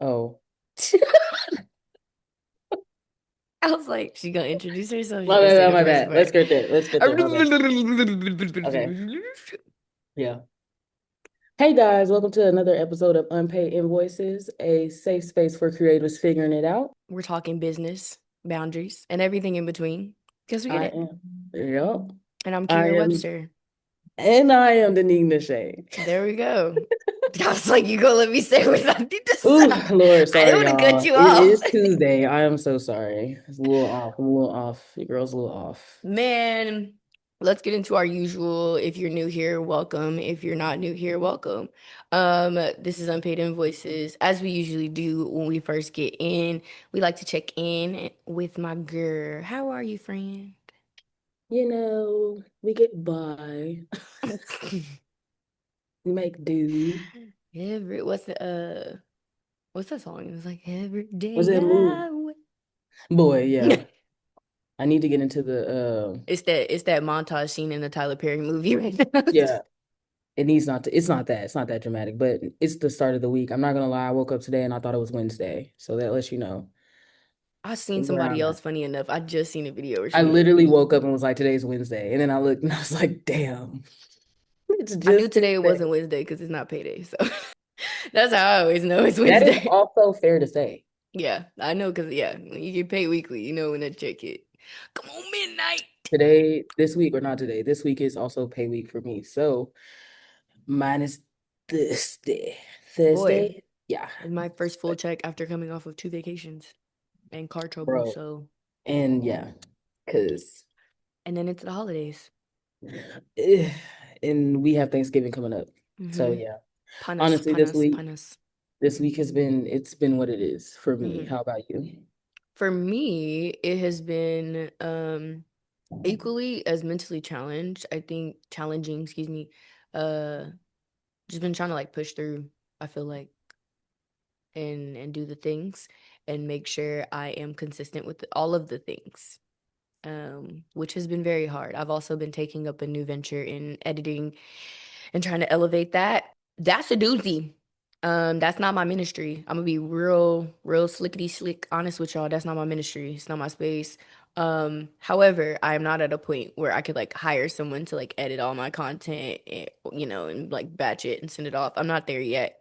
Oh, I was like, she gonna introduce herself. She my gonna say bad, the my first bad. Let's part. get there. Let's get there. My bad. Okay. Yeah. Hey guys, welcome to another episode of Unpaid Invoices, a safe space for creatives figuring it out. We're talking business, boundaries, and everything in between. Because we get I it. am, yep. And I'm I Keirra am, Webster. and I am Denique Nashay. There we go. I was like, you gonna let me say what I need to Ooh, say. Lord, I didn't sorry, want to cut y'all. you It off. is Tuesday. I am so sorry. It's a little off. I'm a little off. Your girl's a little off. Man, let's get into our usual. If you're new here, welcome. If you're not new here, welcome. This is Unpaid Invoices. As we usually do when we first get in, we like to check in with my girl. How are you, friend? We get by. We make do. Every what's that song? It was like every Was day it a move? I wait. Boy, yeah. I need to get into the It's that montage scene in the Tyler Perry movie right now. yeah. It needs not to, it's not that dramatic, but it's the start of the week. I'm not gonna lie, I woke up today and I thought it was Wednesday. So that lets you know I seen where somebody I'm at. else funny enough. I just seen a video where I she was literally woke up and was like, today's Wednesday. And then I looked and I was like, damn, it's I knew just today Tuesday. wasn't Wednesday because it's not payday. So that's how I always know it's That is Wednesday. also fair to say. Yeah, I know because yeah, when you get paid weekly, you know when that check hit. Come on, midnight. Today, this week, or not today, this week is also pay week for me. So mine is this day. Boy, Thursday? Yeah. it's my first full check after coming off of 2 vacations and car trouble. Bro. So, And yeah, because and then it's the holidays. and we have Thanksgiving coming up. So Mm-hmm. yeah. Panas, Honestly, panas, panas. this week has been it's been what it is for me. Mm-hmm. How about you? For me, it has been equally as mentally challenged. I think challenging, excuse me. Uh, just been trying to like push through. I feel like and do the things and make sure I am consistent with all of the things. Which has been very hard. I've also been taking up a new venture in editing and trying to elevate that. That's a doozy. That's not my ministry. I'm gonna be real slickety slick honest with y'all. That's not my ministry. It's not my space. However, I am not at a point where I could like hire someone to like edit all my content, and like batch it and send it off. I'm not there yet.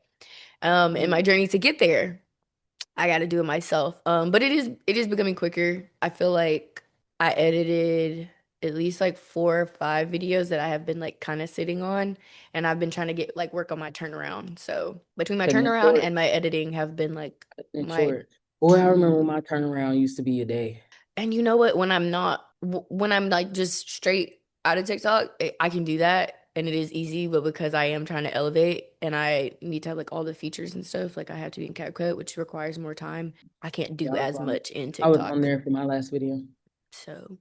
In my journey to get there, I got to do it myself. But it is becoming quicker. I feel like I edited at least like 4 or 5 videos that I have been like kind of sitting on, and I've been trying to get like work on my turnaround. So between my Cutting it turnaround short. and my editing have been like Cutting it my short. Boy, I remember when two. my turnaround used to be a day. And you know what? When I'm like just straight out of TikTok, I can do that and it is easy. But because I am trying to elevate and I need to have like all the features and stuff, like I have to be in CapCut, which requires more time. I can't Yeah, do as much in I was on TikTok. there for my last video. So,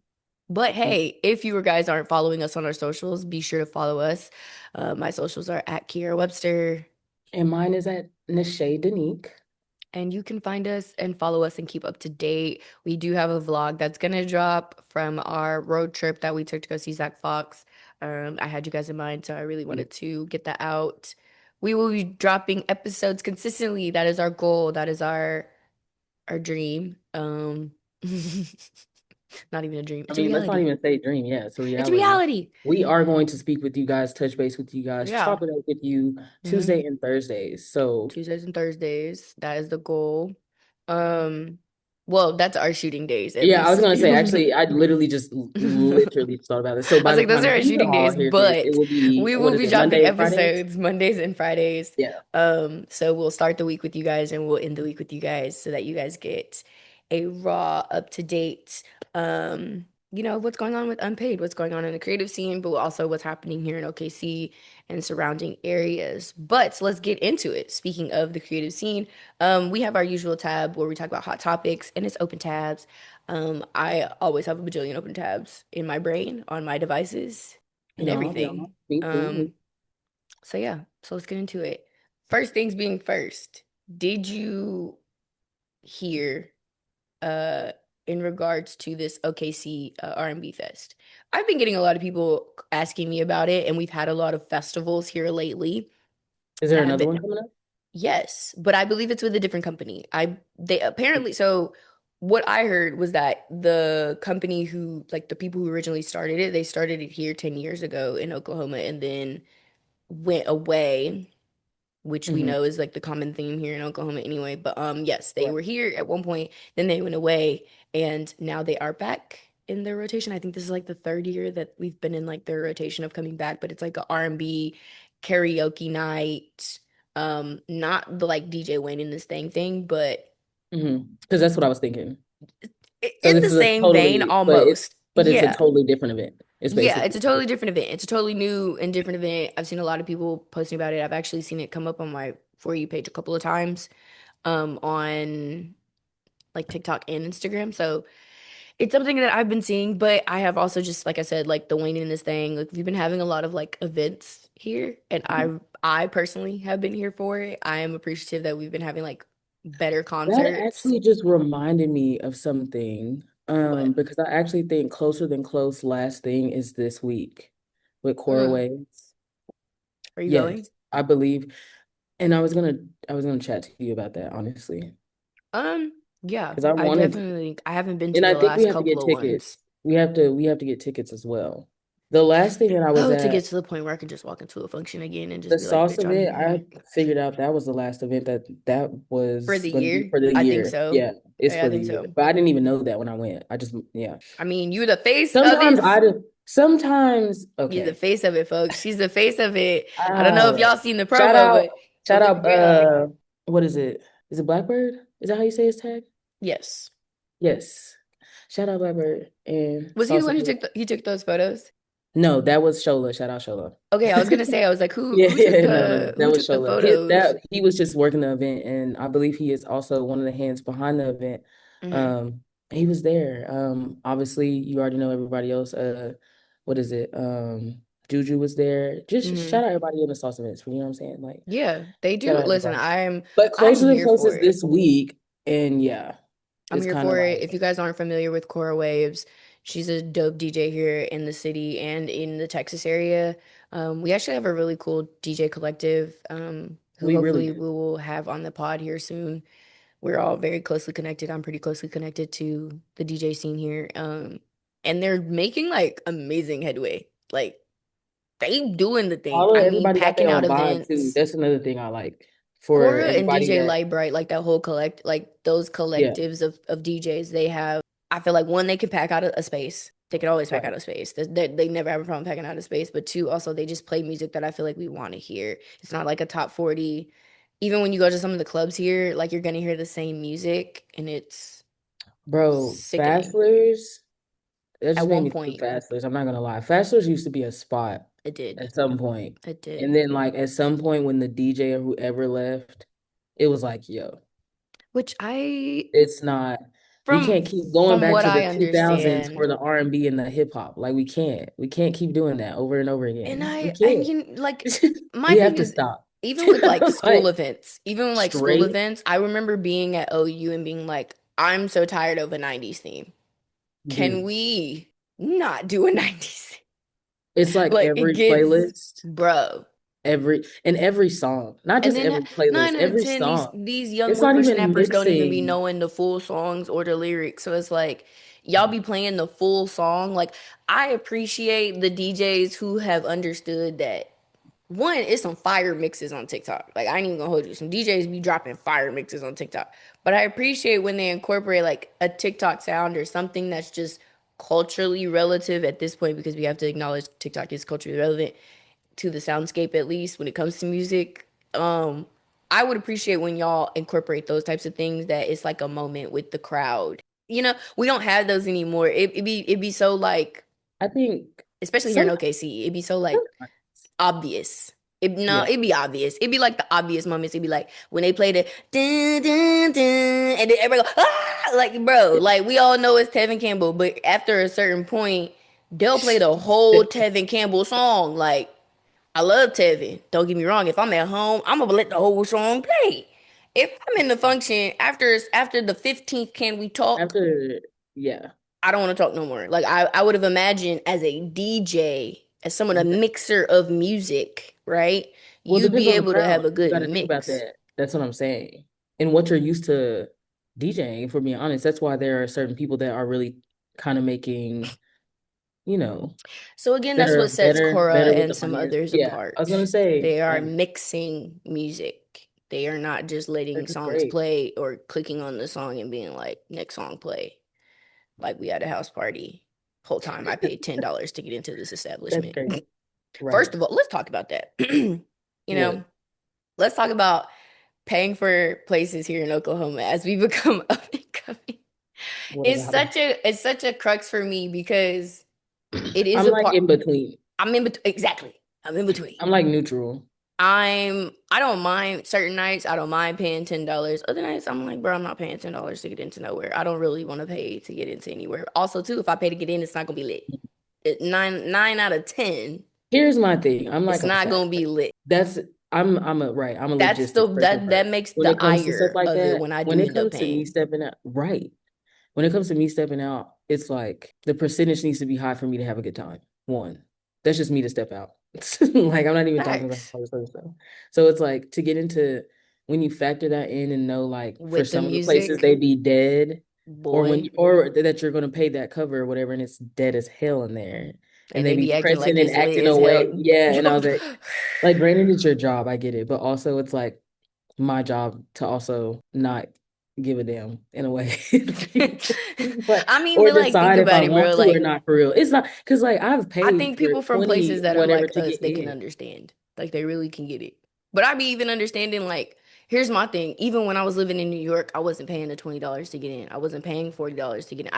but hey, if you guys aren't following us on our socials, be sure to follow us. My socials are at Keirra Webster. And mine is at Nashay Denique. And you can find us and follow us and keep up to date. We do have a vlog that's gonna drop from our road trip that we took to go see Zach Fox. I had you guys in mind, so I really wanted to get that out. We will be dropping episodes consistently. That is our goal. That is our dream. Not even a dream. I It's a mean, let's not reality. even say dream. Yeah, it's a It's a reality. reality. We are going to speak with you guys, touch base with you guys, Yeah. chop it up with you Hmm. Tuesday and Thursdays. So Tuesdays and Thursdays. That is the goal. Um, well, that's our shooting days at yeah, I was least. gonna say actually, I literally literally just thought about this. So I by was the like, those time are our you shooting all days, hear this, it but will be we what will is be it, dropping Monday and Fridays? episodes Mondays and Fridays. Yeah. So we'll start the week with you guys and we'll end the week with you guys so that you guys get a raw, up to date, what's going on with Unpaid, what's going on in the creative scene, but also what's happening here in OKC and surrounding areas. But let's get into it. Speaking of the creative scene, we have our usual tab where we talk about hot topics and it's open tabs. I always have a bajillion open tabs in my brain, on my devices, and Yeah, yeah. everything. Me too. Um, so yeah, so let's get into it. First things being first, did you hear uh in regards to this OKC R&B Fest? I've been getting a lot of people asking me about it, and we've had a lot of festivals here lately Is there that have another been one coming up? Yes, but I believe it's with a different company. They apparently, so what I heard was that the company who, like the people who originally started it, they started it here 10 years ago in Oklahoma and then went away, which we Hmm. know is like the common theme here in Oklahoma anyway. But yes, they were here at one point, then they went away, and now they are back in their rotation. I think this is like the third year that we've been in like their rotation of coming back, but it's like a R&B karaoke night. Not the like DJ Wayne in this thing, but Because that's what I was thinking. So in this the is a same vein totally, but almost. it's a Yeah. totally different event. It's Yeah, it's basically. a totally different event. It's a totally new and different event. I've seen a lot of people posting about it. I've actually seen it come up on my For You page a couple of times on like TikTok and Instagram. So it's something that I've been seeing, but I have also just like I said, like the Wayne in this thing. Like we've been having a lot of like events here, and Mhm. I personally have been here for it. I am appreciative that we've been having like better That concerts. actually just reminded me of something. What? Because I actually think Closer Than Close last thing is this week with Cora Mm, Waves. are you going? Yes, I believe. And I was gonna chat to you about that, honestly. Yeah, Because I I wanted to, definitely I haven't been to and I the think we last have to couple get of ones. tickets. We have to get tickets as well. The last thing that I was Oh, to at, get to the point where I can just walk into a function again and the just be like, sauce bitch, I'm event, I here figured out that was the last event that for was the going to be year. for the I think year. so. Yeah, it's Yeah, I for the think year. so. But I didn't even know that when I went. I just, yeah. I mean, you're the face of Sometimes it. I do. Sometimes, You're the okay. face of it, folks. She's the face of it. I don't know All if right. y'all seen the Shout promo, out, but shout baby out. girl. What is it? Is it Blackbird? Is that how you say his tag? Yes. Yes. Shout out Blackbird and Was he the Salsa. one who took he took those photos? No, that was Shola. Shout out Shola. Okay, I was gonna say, I was like, Yeah, yeah, no, no, that who was took the Shola. photos? He was just working the event, and I believe he is also one of the hands behind the event. Hmm. Um, he was there. Obviously, you already know everybody else. What is it? Juju was there. Just shout Hmm. out everybody in the sauce events. You know what I'm saying? Like, Yeah, they shout do. out Listen, everybody. I'm But I'm closer than here close for is it. this week, and yeah, I'm it's here kind of for it. like, If you guys aren't familiar with Cora Waves, she's a dope DJ here in the city and in the Texas area. We actually have a really cool DJ collective who we really hopefully do. we will have on the pod here soon. We're all very closely connected. I'm pretty closely connected to the DJ scene here. And they're making like amazing headway. Like they doing the thing. All of I mean, everybody got packing their out own vibe too. events. That's another thing I like for Cora and everybody DJ that, Lightbright, like that whole like those yeah, collectives of DJs, they have. I feel like one, they can pack out a space. They can always pack right. out a space. They never have a problem packing out a space. But two, also they just play music that I feel like we want to hear. It's not like a top 40. Even when you go to some of the clubs here, like you're gonna hear the same music, and it's Bro, sickening. Fastlers, that At just made one me think of point, Fastlers. I'm not gonna lie. Fastlers used to be a spot it did. at some point. It did. And then like at some point when the DJ or whoever left, it was like, yo, Which I, it's not, we from can't keep going from back what to the I 2000s understand, for the R&B and the hip hop. Like we can't. We can't keep doing that over and over and again. We I can't. mean, like, my We have thing to is, stop. even with like school Like events, even with like school straight, events, I remember being at OU and being like, I'm so tired of a 90s theme. Can dude. we not do a 90s theme? It's like Like, it every gets, playlist, bro. every song, not And just then every playlist, nine out of every 10, these song. these young It's not even whippersnappers don't even be mixing. knowing the full songs or the lyrics. So it's like y'all be playing the full song. Like I appreciate the DJs who have understood that one, it's some fire mixes on TikTok. Like I ain't even gonna hold you. Some DJs be dropping fire mixes on TikTok. But I appreciate when they incorporate like a TikTok sound or something that's just culturally relative at this point because we have to acknowledge TikTok is culturally relevant to the soundscape at least when it comes to music. Um, I would appreciate when y'all incorporate those types of things that it's like a moment with the crowd. You know, we don't have those anymore. It'd be so like, I think especially here in sometimes, OKC, it'd be so like obvious. No, yeah, it'd be obvious. It'd be like the obvious moments. It'd be like when they played it, dun, dun, dun, and then everybody go, ah! Like, bro, like we all know it's Tevin Campbell, but after a certain point, they'll play the whole Tevin Campbell song. Like, I love Tevin. Don't get me wrong. If I'm at home, I'm gonna let the whole song play. If I'm in the function after the 15th, can we talk? after, yeah, I don't want to talk no more. Like I would have imagined as a DJ, as someone a yeah. mixer of music, right? Well, it You'd depends be on the able to have crowd. a You good got to think about mix. that. That's what I'm saying. And what you're used to DJing, if we're being honest, that's why there are certain people that are really kind of making, you know, So again, that that's are what sets better Keirra with and the some money. others Yeah, I was gonna apart. say, They are and mixing music. They are not just letting which is songs great. play or clicking on the song and being like, next song play. Like we had a house party. Whole time I paid $10 to get into this That's establishment. great. First Right. of all, let's talk about that. You What? know, let's talk about paying for places here in Oklahoma as we become up and coming. What about it? It's such a crux for me because it is I'm a like part. in between. I'm in between. Exactly. I'm in between. I'm like neutral. I don't mind certain nights. I don't mind paying $10. Other nights, I'm like, bro, I'm not paying $10 to get into nowhere. I don't really want to pay to get into anywhere. Also, too, if I pay to get in, it's not gonna be lit. Nine out of 10, Here's my thing. I'm it's like a not fact. gonna be lit. That's I'm a right. I'm a That's logistic person that first. makes When the it comes to stuff ire like of it that, when I when do it end up comes to me paying. stepping out, right. When it comes to me stepping out, it's like the percentage needs to be high for me to have a good time. One, that's just me to step out. Like I'm not even talking about Facts all this other stuff. So it's like to get into when you factor that in and know like for with the some of the places music, they be dead, or when boy, you or that you're gonna pay that cover or whatever, and it's dead as hell in there, and and they they be be acting like pressing and it's lit acting as away. hell. Yeah, and I was like, granted, it's your job, I get it, but also it's like my job to also not give a damn in a way. But I mean, or but like, think decide if I about it, bro. want to or Like, not for real. It's not because like I've I paid think for people from 20 places that are whatever like to us, get they can in. understand. Like they really can get it. But I be even understanding like here's my thing. Even when I was living in New York, I wasn't paying the $20 to get in. I wasn't paying $40 to get in.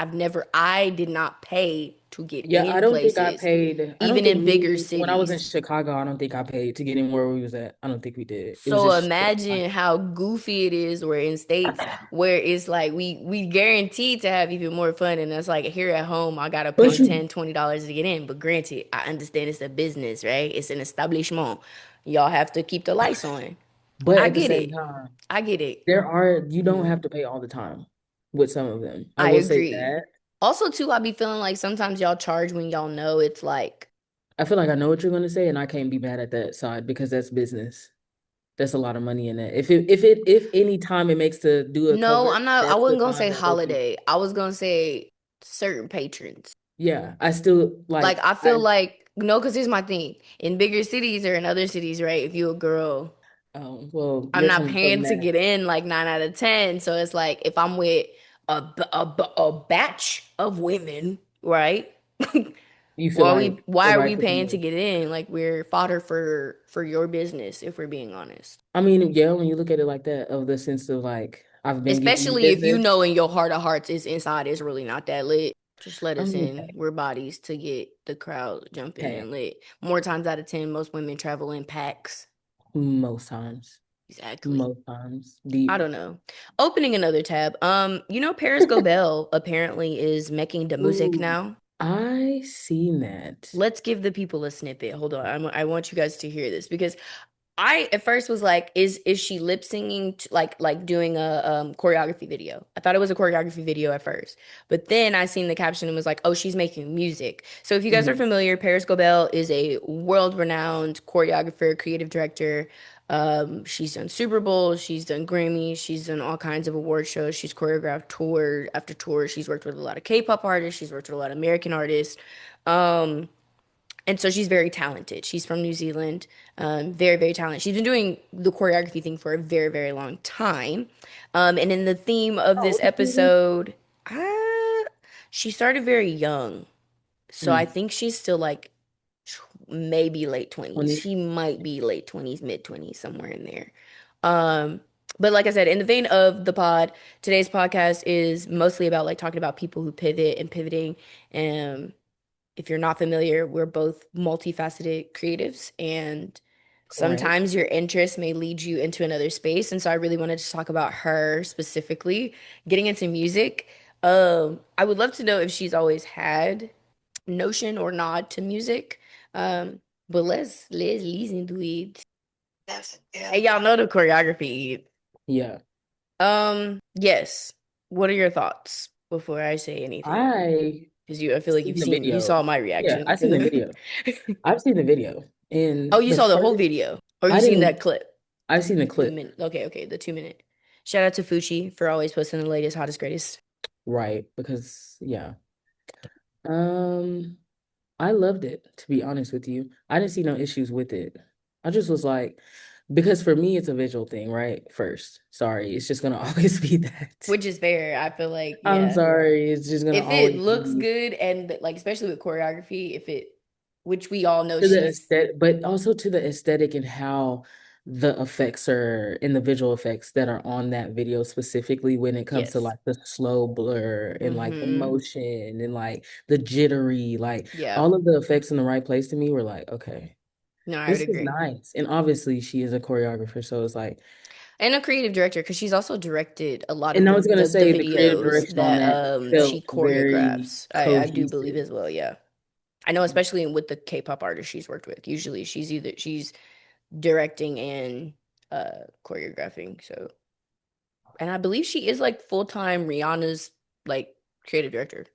I did not pay to get Yeah, I in don't think I places, paid. I don't even think in bigger me when I was in cities. Chicago, I don't think I paid to get in where we was at. I don't think we did. It was So just imagine how goofy it is where in states where it's like we guaranteed to have even more fun and it's like here at home I gotta pay but you 10, $20 to get in. But granted, I understand it's a business, right? It's an establishment. Y'all have to keep the lights on. but I at the get same it. time, I get it. you don't Mhm. have to pay all the time with some of them. I I will say agree. that. Also, too, I be feeling like sometimes y'all charge when y'all know it's like I feel like I know what you're going to say, and I can't be mad at that side because that's business. That's a lot of money in that. If any time it makes to do a no, cover, I'm not I that's the wasn't gonna time say that those people. holiday. I was gonna say certain patrons. Yeah, I still Like like I feel like no, because here's my thing. In bigger cities or in other cities, right? If you a girl, well, I'm you're not coming from paying to that. get in like 9 out of 10. So it's like if I'm with a batch of women, right? You feel like the Why are we right to paying to be. get in? Like we're fodder for your business, if we're being honest. I mean, yeah, when you look at it like that, of the sense of like I've been giving you Especially if you business. know in your heart of hearts it's inside is really not that lit. Just let I us mean, in. hey, We're bodies to get the crowd jumping hey, and lit. More times out of 10, most women travel in packs. most times, Exactly. I deep. don't know. Opening another tab. Parris Goebel apparently is making the music Ooh, now. I seen that. Let's give the people a snippet. Hold on. I want you guys to hear this because I at first was like, is she lip singing like doing a choreography video? I thought it was a choreography video at first, but then I seen the caption and was like, oh, she's making music. So if you guys are Mhm. familiar, Parris Goebel is a world renowned choreographer, creative director. She's done Super Bowl, she's done Grammys, she's done all kinds of award shows. She's choreographed tour after tour. She's worked with a lot of K-pop artists. She's worked with a lot of American artists. Um, and so she's very talented. She's from New Zealand, very, very talented. She's been doing the choreography thing for a very, very long time. And in the theme of How this old is she? episode, uh, she started very young. So I Mm, think she's still like maybe late 20s. 20. She might be late 20s, mid 20s, somewhere in there. Um, but like I said, in the vein of the pod, today's podcast is mostly about like talking about people who pivot and pivoting. And if you're not familiar, we're both multifaceted creatives, and Right. sometimes your interest may lead you into another space. And so I really wanted to talk about her specifically, getting into music. I would love to know if she's always had notion or nod to music. Um, but let's listen to it. Hey, y'all know the choreography. Yeah. Yes. What are your thoughts before I say anything? I Because I feel like seen the you saw video. my Yeah, reaction I for seen the the. video. I've seen the video. Oh, And you the saw the whole first video, or you I seen didn't that clip? I've seen the The clip. minute. Okay, the 2 minute. Shout out to Fucci for always posting the latest, hottest, greatest. Right, because yeah. Um, I loved it, to be honest with you. I didn't see no issues with it. I just was like, because for me, it's a visual thing, right? First, sorry, it's just gonna always be that. Which is fair. I feel like, I'm yeah. sorry, it's just gonna If it always looks be good and like especially with choreography, if it which we all know to the she's aesthetic, but also to the aesthetic and how the effects are in the visual effects that are on that video specifically when it comes to yes. like the slow blur and like the Mm-hmm. motion and like the jittery, like Yeah. all of the effects in the right place to me were like, okay, No, I would this is agree. nice. And obviously she is a choreographer, so it's like, And a creative director because she's also directed a lot of and I was gonna the say the creative videos direction on that that she felt very choreographs. I do believe cohesive. as well, yeah. I know especially with the K-pop artists she's worked with. Usually she's directing and choreographing. So and I believe she is like full-time Rihanna's like creative director.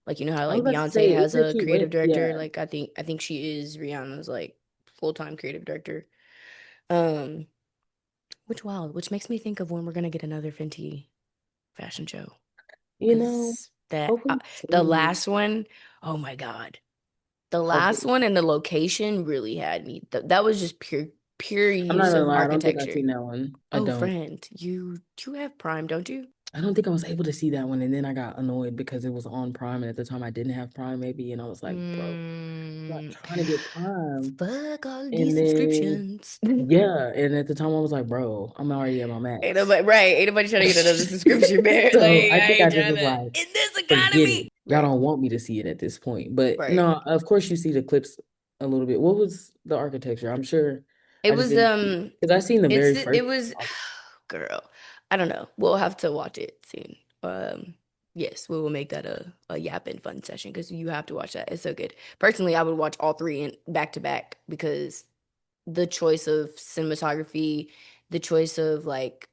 Like you know how I was like about to Beyonce say, has isn't a she creative went? director. Yeah, Like I think she is Rihanna's like full-time creative director. Um, which makes me think of when we're gonna get another Fenty fashion show. you know, Because that hopefully the soon. last one, oh my God, the last Hopefully. one and the location really had me. That was just pure I'm not use gonna of lie, I don't think I've architecture. seen that one. I Oh, don't. friend, you have Prime, don't you? I don't think I was able to see that one, and then I got annoyed because it was on Prime, and at the time I didn't have Prime, maybe, and I was like, bro, I'm not Mm, trying to get Prime. fuck all these And then, subscriptions. yeah, and at the time I was like, bro, I'm already at my Ain't max. nobody right. Ain't nobody trying to get another subscription, man. Like So I I think I ain't just trying was to like, in this forget economy. it. Y'all Right. don't want me to see it at this point. But Right. no, of course you see the clips a little bit. What was the architecture? I'm sure It I just was didn't see because I seen the very it first. was girl. I don't know. We'll have to watch it soon. Yes, we will make that a yapping fun session because you have to watch that. It's so good. Personally, I would watch all three in back to back because the choice of cinematography, the choice of like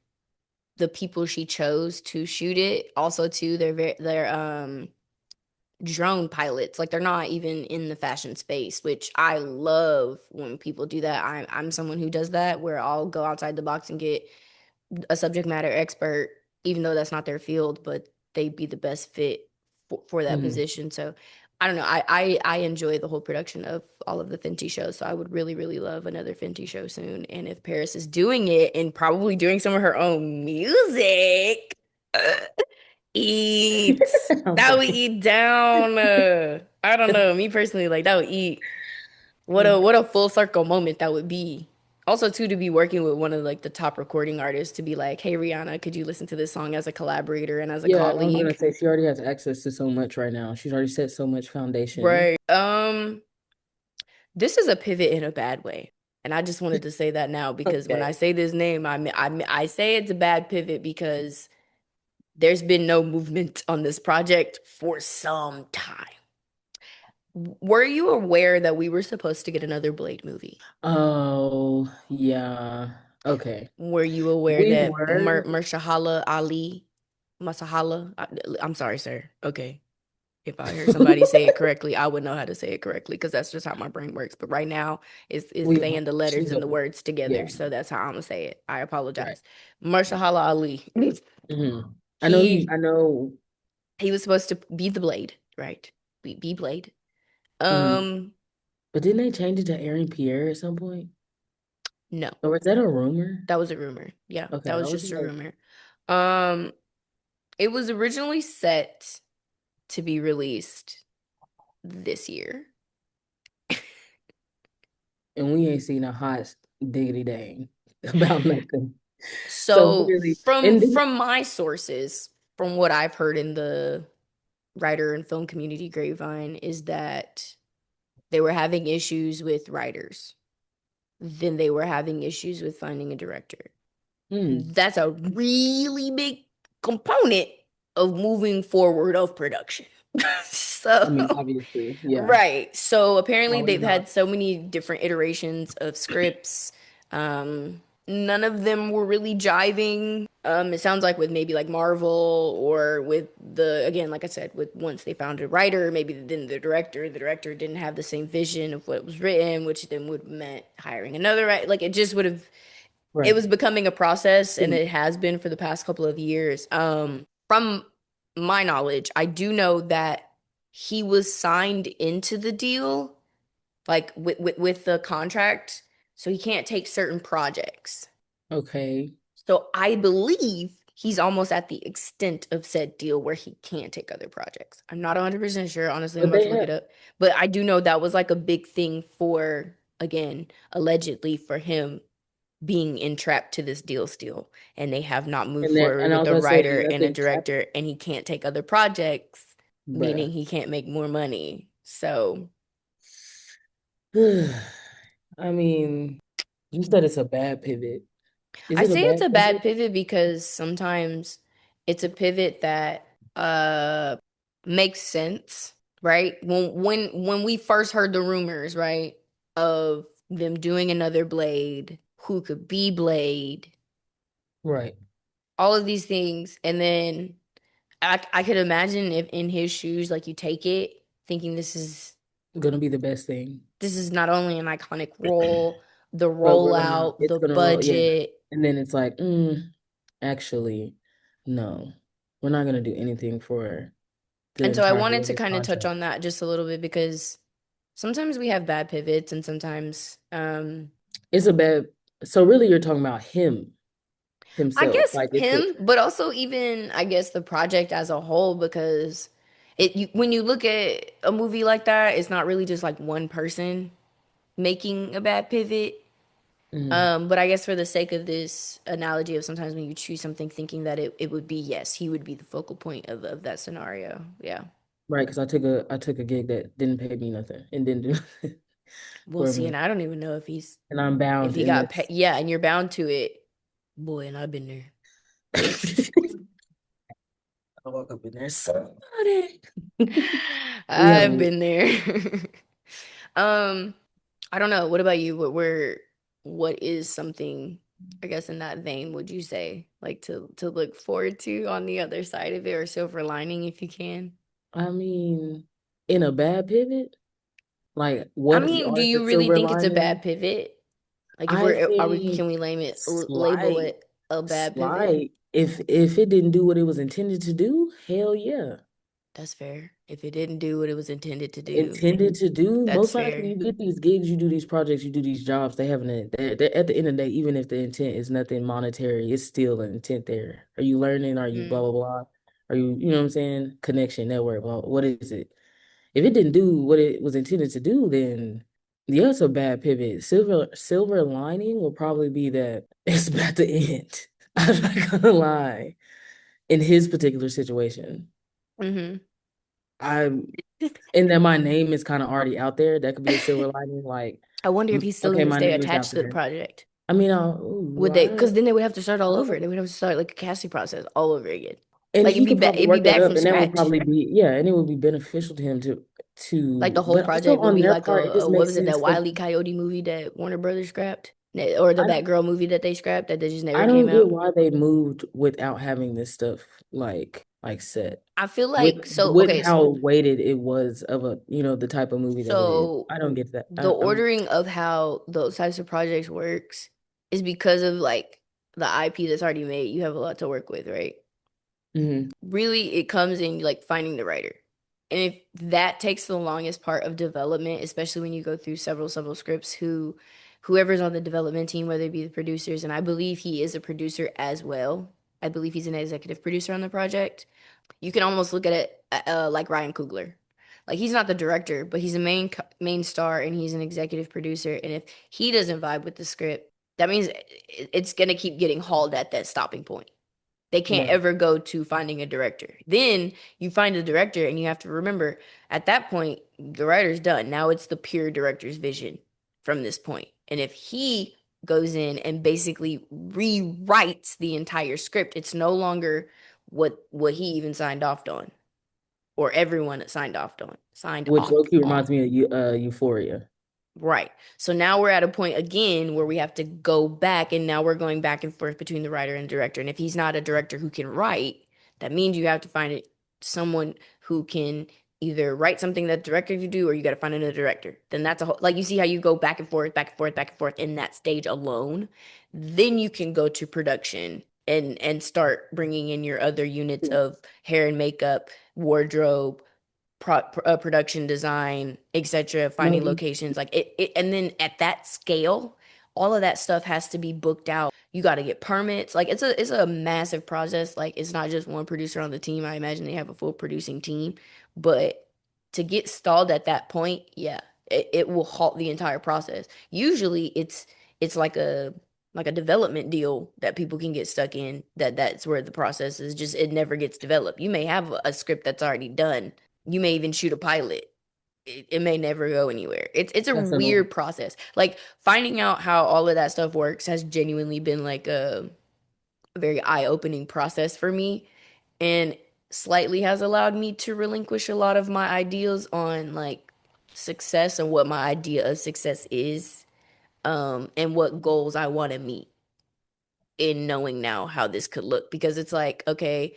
the people she chose to shoot it, also too, they're drone pilots. Like they're not even in the fashion space, which I love when people do that. I'm someone who does that where I'll go outside the box and get a subject matter expert, even though that's not their field, but they'd be the best fit for that Mhm. position. So I don't know. I enjoy the whole production of all of the Fenty shows. So I would really, really love another Fenty show soon. And if Paris is doing it and probably doing some of her own music, eat. I'm That would sorry. eat down. I don't know. Me personally, like that would eat. Mm. What a full circle moment that would be. Also, too, to be working with one of like the top recording artists to be like, "Hey, Rihanna, could you listen to this song as a collaborator and as a Yeah, I was gonna colleague?" say she already has access to so much right now. She's already set so much foundation. Right. This is a pivot in a bad way, and I just wanted to say that now because when I Okay. say this name, I say it's a bad pivot because there's been no movement on this project for some time. Were you aware that we were supposed to get another Blade movie? Oh, yeah. Okay. Were you aware We that were. Marshala Ali, Masahala? I'm sorry, sir. Okay. If I heard somebody say it correctly, I would know how to say it correctly because that's just how my brain works. But right now, it's We saying the letters she's and the a words together. yeah, So that's how I'm gonna say it. I right. apologize. Marshala Ali. Hmm. He I know. he was supposed to be the Blade, right? Be Blade. Mhm. Um, But didn't they change it to Aaron Pierre at some point? no, Or was that a rumor? that was a rumor. Yeah, Okay, that I was was just a like, rumor. Um, it was originally set to be released this year. and we ain't seen a hot diggity dang about nothing. So So clearly, and then, from my sources, from what I've heard in the writer and film community grapevine, is that they were having issues with writers. Then they were having issues with finding a director. hmm, That's a really big component of moving forward of production. I mean, So obviously, yeah. right. So Why apparently would it they've not? had so many different iterations of scripts. None of them were really jiving. It sounds like with maybe like Marvel or with the again, like I said, with once they found a writer, maybe then the director didn't have the same vision of what was written, which then would have meant hiring another writer. Like it just would have. it Right. was becoming a process, and Mm, it has been for the past couple of years. From my knowledge, I do know that he was signed into the deal, like with the contract, so he can't take certain projects. okay. So I believe he's almost at the extent of said deal where he can take other projects. I'm not 100% sure. Honestly, I'm But about they to look have, it up. But I do know that was like a big thing for, again, allegedly for him being entrapped to this deal still. And they have not moved and there, forward and I with was a gonna say, writer and and a nothing's happened, director, and he can't take other projects, meaning bruh. he can't make more money. So I mean, you said it's a bad pivot. Is I it a say it's bad a bad pivot? pivot because sometimes it's a pivot that makes sense, right? When we first heard the rumors, right, of them doing another Blade, who could be Blade, Right. all of these things, and then I could imagine if in his shoes, like you take it thinking Gonna be the best thing. this is not only an iconic role, the But rollout, it's the gonna roll, yeah. budget. And then it's like, actually, no, we're not gonna do anything for the And so I entirety wanted of to this kind of touch contract. on that just a little bit because sometimes we have bad pivots and sometimes It's a bad, so really you're talking about I himself. guess Like it's a, him, but also even I guess the project as a whole because when you look at a movie like that, it's not really just like one person making a bad pivot. mhm. But I guess for the sake of this analogy of sometimes when you choose something thinking that it would be yes, he would be the focal point of that scenario. Yeah. Right, because I took a gig that didn't pay me nothing and didn't do nothing We'll for see, and me. I don't even know And I'm if bound he in got paid. this. Yeah, and you're bound to it, boy. And I've been there. I woke up in there, somebody. We have I've been there. um, I don't know. What about you? What is something, I guess in that vein, would you say like to look forward to on the other side of it, or silver lining if you can? I mean, in a bad pivot, like I what mean, do are the you really silver think it's a bad lining? pivot? Like if I are we can think we label slight, it a bad pivot? slight. If it didn't do what it was intended to do, hell yeah. That's fair. If it didn't do what it was intended to do, Intended to do. that's Most likely, fair. you get these gigs, you do these projects, you do these jobs. They have they're, at the end of the day, even if the intent is nothing monetary, it's still an intent there. Are you learning? Are you blah Mm. blah blah? Are you know what I'm saying? Connection, network. Well, what is it? If it didn't do what it was intended to do, then yeah, it's a bad pivot. Silver lining will probably be that it's about to end. I'm not gonna lie. In his particular situation, Hmm. I'm and that my name is kind of already out there. That could be a silver lining. Like, I wonder if he's still okay, going to my stay name is out attached to the there. project. I mean, ooh, Would they? Because then they would have to start all over. They would have to start like a casting process all over again. and Like he could probably it'd be work that back up, from and that would scratch. probably be yeah, and it would be beneficial to him Like the whole but also project would on be their like part, it a just what makes was it, sense that for Wile E. Coyote movie that Warner Brothers scrapped, or the I Batgirl movie that they scrapped that they just never I came don't get out. why they moved without having this stuff set I feel like so with okay. how weighted it was of a the type of movie that it is. So I don't get that. the ordering of how those types of projects works is because of like the IP that's already made. You have a lot to work with, right? Mhm. Really it comes in like finding the writer. And if that takes the longest part of development, especially when you go through several scripts, whoever's on the development team, whether it be the producers, and I believe he is a producer as well. I believe he's an executive producer on the project. You can almost look at it like Ryan Coogler. Like he's not the director, but he's a main star and he's an executive producer. And if he doesn't vibe with the script, that means it's gonna keep getting hauled at that stopping point. They can't Right. ever go to finding a director. Then you find a director, and you have to remember at that point, the writer's done. Now it's the pure director's vision from this point. And if he goes in and basically rewrites the entire script, it's no longer what he even signed off on, or everyone signed Which off low key on. reminds me of Euphoria. Right. So now we're at a point again where we have to go back, and now we're going back and forth between the writer and director. And if he's not a director who can write, that means you have to find someone who can. either write something that director you do, or you got to find another director. Then that's a whole, like, you see how you go back and forth, back and forth, back and forth in that stage alone. Then you can go to production and start bringing in your other units of hair and makeup, wardrobe, production design, etc., finding No, locations, like it, and then at that scale, all of that stuff has to be booked out. You got to get permits. Like it's a massive process. Like it's not just one producer on the team. I imagine they have a full producing team, but to get stalled at that point, yeah, it will halt the entire process. Usually, it's like a development deal that people can get stuck in. That's where the process is just it never gets developed. You may have a script that's already done, you may even shoot a pilot. It may never go anywhere. It's a that's annoying. weird process. Like finding out how all of that stuff works has genuinely been like a very eye-opening process for me, and slightly has allowed me to relinquish a lot of my ideals on like success and what my idea of success is, and what goals I want to meet in knowing now how this could look, because it's like, okay,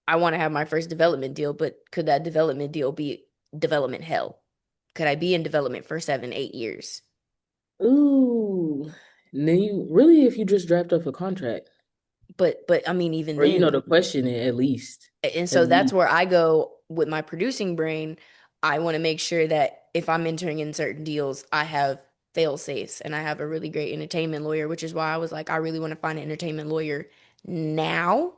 I want to have my first development deal, but could that development deal be development hell? Could I be in development for 7, 8 years? Ooh. Then you really, if you just draft up a contract, But I mean, even or then, to question it at least, and at so that's least. where I go with my producing brain. I want to make sure that if I'm entering in certain deals, I have fail safes, and I have a really great entertainment lawyer, which is why I was like, I really want to find an entertainment lawyer now,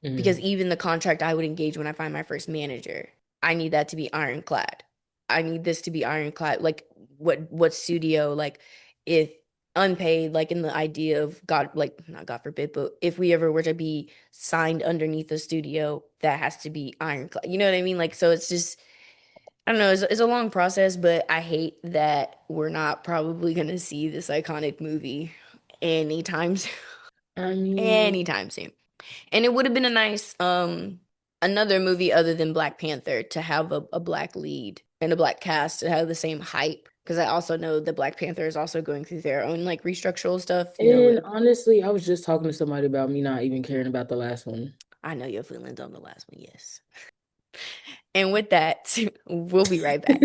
because Mhm. even the contract I would engage when I find my first manager, I need that to be ironclad. I need this to be ironclad. Like what studio, like if unpaid, like in the idea of God, like not God forbid, but if we ever were to be signed underneath a studio, that has to be ironclad. You know what I mean? Like so it's just I don't know, it's a long process, but I hate that we're not probably gonna see this iconic movie anytime soon. I mean, Anytime soon. And it would have been a nice another movie other than Black Panther to have a black lead and a black cast to have the same hype. Because I also know that Black Panther is also going through their own like restructural stuff, you know, with and honestly, I was just talking to somebody about me not even caring about the last one. I know your feelings on the last one, yes. And with that, we'll be right back.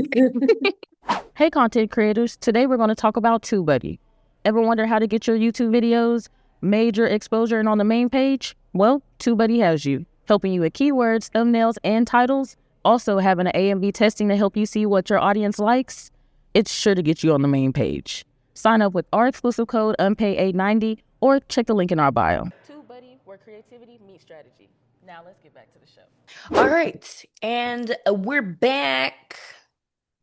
Hey, content creators. Today we're going to talk about TubeBuddy. Ever wonder how to get your YouTube videos major exposure and on the main page? Well, TubeBuddy has you, helping you with keywords, thumbnails, and titles. Also having an A and B testing to help you see what your audience likes. It's sure to get you on the main page. Sign up with our exclusive code UNPAID890 or check the link in our bio. TubeBuddy, where creativity meets strategy. Now let's get back to the show. All right. And we're back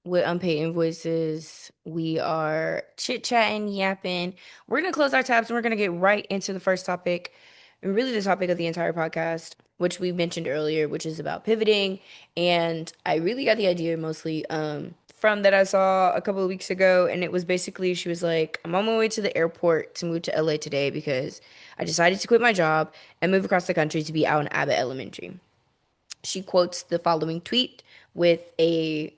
with Unpaid Invoices. We are chit chatting, yapping. We're going to close our tabs and we're going to get right into the first topic, and really the topic of the entire podcast, which we mentioned earlier, which is about pivoting. And I really got the idea mostly from that I saw a couple of weeks ago. And it was basically, she was like, I'm on my way to the airport to move to LA today because I decided to quit my job and move across the country to be out in Abbott Elementary. She quotes the following tweet with a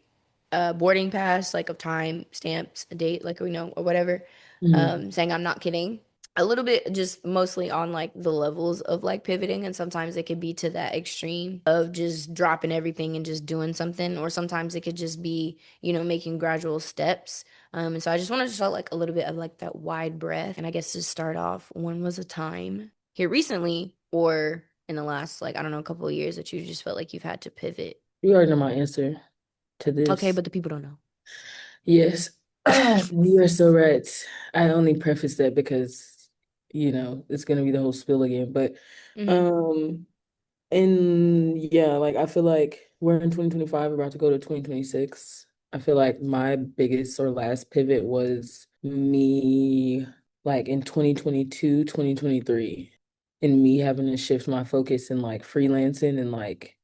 boarding pass, like of time stamps, a date, like we know or whatever, Mhm. saying I'm not kidding. A little bit, just mostly on like the levels of like pivoting, and sometimes it could be to that extreme of just dropping everything and just doing something, or sometimes it could just be, you know, making gradual steps. And so I just wanted to start like a little bit of like that wide breath, and I guess to start off, when was a time here recently or in the last like I don't know a couple of years that you just felt like you've had to pivot? You already know my answer to Okay, this. but the people don't know. Yes, you are so right. I only preface that because, it's gonna be the whole spiel again. But Hmm. um and yeah, like I feel like we're in 2025, about to go to 2026. I feel like my biggest or last pivot was me like in 2022, 2023, and me having to shift my focus in like freelancing and like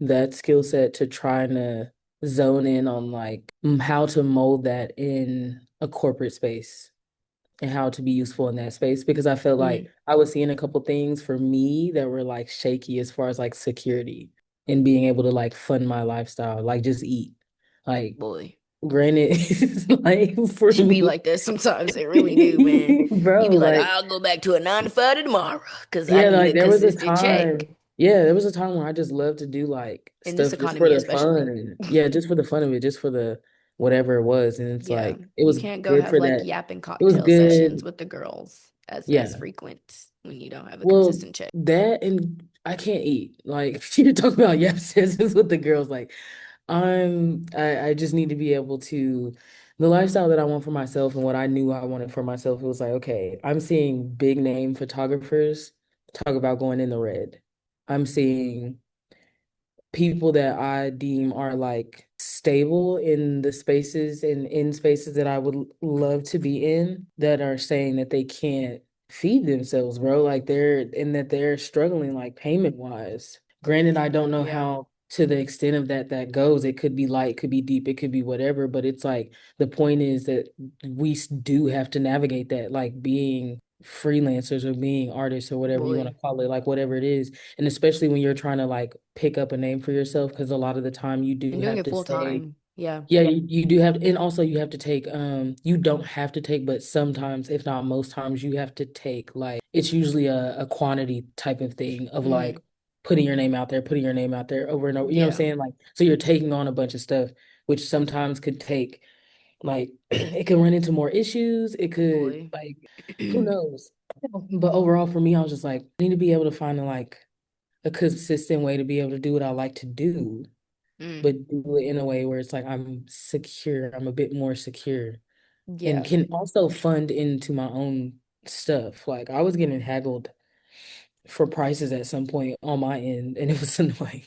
that skill set to trying to zone in on like how to mold that in a corporate space and how to be useful in that space, because I felt like Hmm. I was seeing a couple things for me that were like shaky as far as like security and being able to like fund my lifestyle, like just eat. Like, Boy, granted, like for it be me, like that sometimes. It really do, man. You bro, be like, like, I'll go back to a 9 to 5 tomorrow because I yeah, need like a there was a consistent time, check. Yeah, there was a time where I just loved to do like In this stuff just for economy, the especially. fun. Yeah, just for the fun of it, just for the whatever it was. And it's Yeah, like it you was can't go good have for like that. yapping It was cocktail sessions good. with the girls as Yeah. frequent when you don't have a Well, consistent check. that and I can't eat. Like you talk about yap sessions with the girls. Like I just need to be able to the lifestyle that I want for myself and what I knew I wanted for myself, it was like, okay, I'm seeing big name photographers talk about going in the red. I'm seeing people that I deem are like stable in the spaces and in spaces that I would love to be in that are saying that they can't feed themselves, bro. Like they're struggling like payment wise. Granted, I don't know Yeah, how to the extent of that goes. It could be light, could be deep, it could be whatever, but it's like the point is that do have to navigate that, like being freelancers or being artists or whatever you want to boy. call it, like whatever it is. And especially when you're trying to like pick up a name for yourself, because a lot of the time you do And doing have it to full say, time. Yeah. yeah, you do have, and also you have to take, you don't have to take, but sometimes, if not most times, you have to take like, it's usually a quantity type of thing of like Hmm. putting your name out there over and over, you know what I'm Yeah, saying? Like, so you're taking on a bunch of stuff, which sometimes could take like, it could run into more issues. It could boy. like, who knows? But overall, for me, I was just like, I need to be able to find like a consistent way to be able to do what I like to do, Mm, but do it in a way where it's like I'm secure. I'm a bit more secure and yeah. can also fund into my own stuff. Like I was getting haggled for prices at some point on my end, and it was annoying.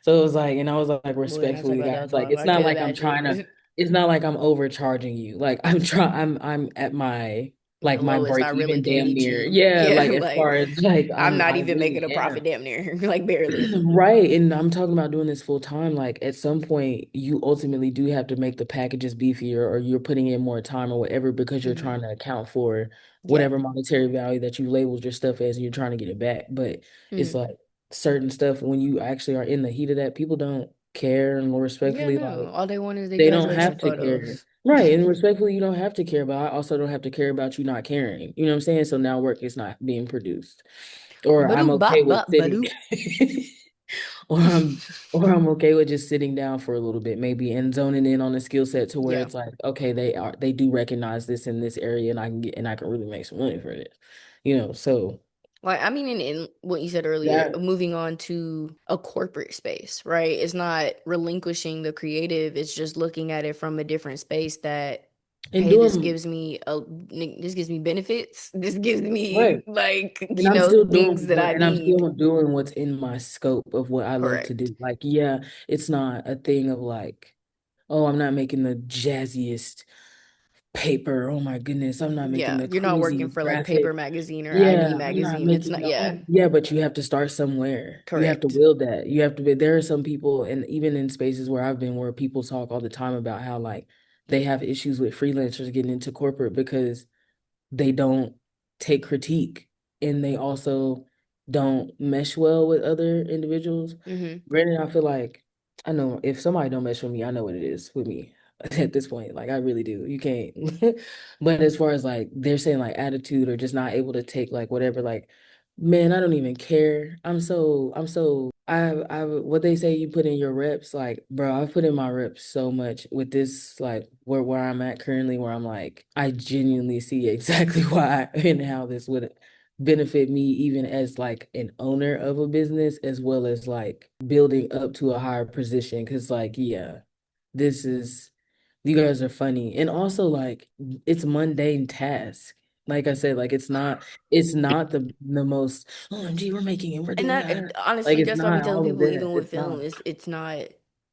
So it was like, and I was like, Boy, not talk respectfully, about that guys, like talk. it's I not can like I'm trying to, imagine. it's not like I'm overcharging you. Like I'm at my The like my lowest I break really even can damn meet near. you. Yeah, Yeah, like as like far as like I'm not I even making really a am. profit damn near, like barely. Right. And I'm talking about doing this full time. Like at some point, you ultimately do have to make the packages beefier or you're putting in more time or whatever because you're Hmm. trying to account for Yeah. whatever monetary value that you labeled your stuff as and you're trying to get it back. But it's Mm. like certain stuff when you actually are in the heat of that, people don't care and Yeah, respectfully, no. like All they want is their they don't graduation have to care. photos. Right. And respectfully, you don't have to care, but I also don't have to care about you not caring. You know what I'm saying? So now work is not being produced. Or I'm Badoo okay bop with bop sitting. badoo. Or I'm okay with just sitting down for a little bit, maybe, and zoning in on a skill set to where Yeah. it's like, okay, they do recognize this in this area, and I can really make some money for it, you know. So Like, I mean, in what you said earlier, that moving on to a corporate space, right? It's not relinquishing the creative. It's just looking at it from a different space that, and hey, doing this gives me benefits. This gives me right, like, and I'm still things doing that I and I'm need. still doing what's in my scope of what I love to Correct. do. Like, yeah, it's not a thing of like, oh, I'm not making the jazziest paper. Oh my goodness, I'm not making Yeah. the You're not working craziest for like Paper graphic. Magazine or ID Yeah, I'm not Magazine. It's making not, the yeah. own. Yeah, but you have to start somewhere. You have to Correct. build that. You have to be. There are some people, and even in spaces where I've been, where people talk all the time about how like they have issues with freelancers getting into corporate because they don't take critique and they also don't mesh well with other individuals. Hmm. Granted, I feel like I know if somebody don't mesh with me, I know what it is with me at this point. Like I really do. You can't. But as far as like they're saying like attitude or just not able to take like whatever, like man, I don't even care. I what they say you put in your reps, like, bro, I've put in my reps so much with this, like where I'm at currently, where I'm like, I genuinely see exactly why and how this would benefit me, even as like an owner of a business, as well as like building up to a higher position. Cause like, yeah, this is you guys are funny. And also like it's mundane task. Like I said, like it's not the most OMG, we're making it, we're And doing that, that. and Like honestly, it's that's why I be not telling all of people, that. even with It's film, not. it's not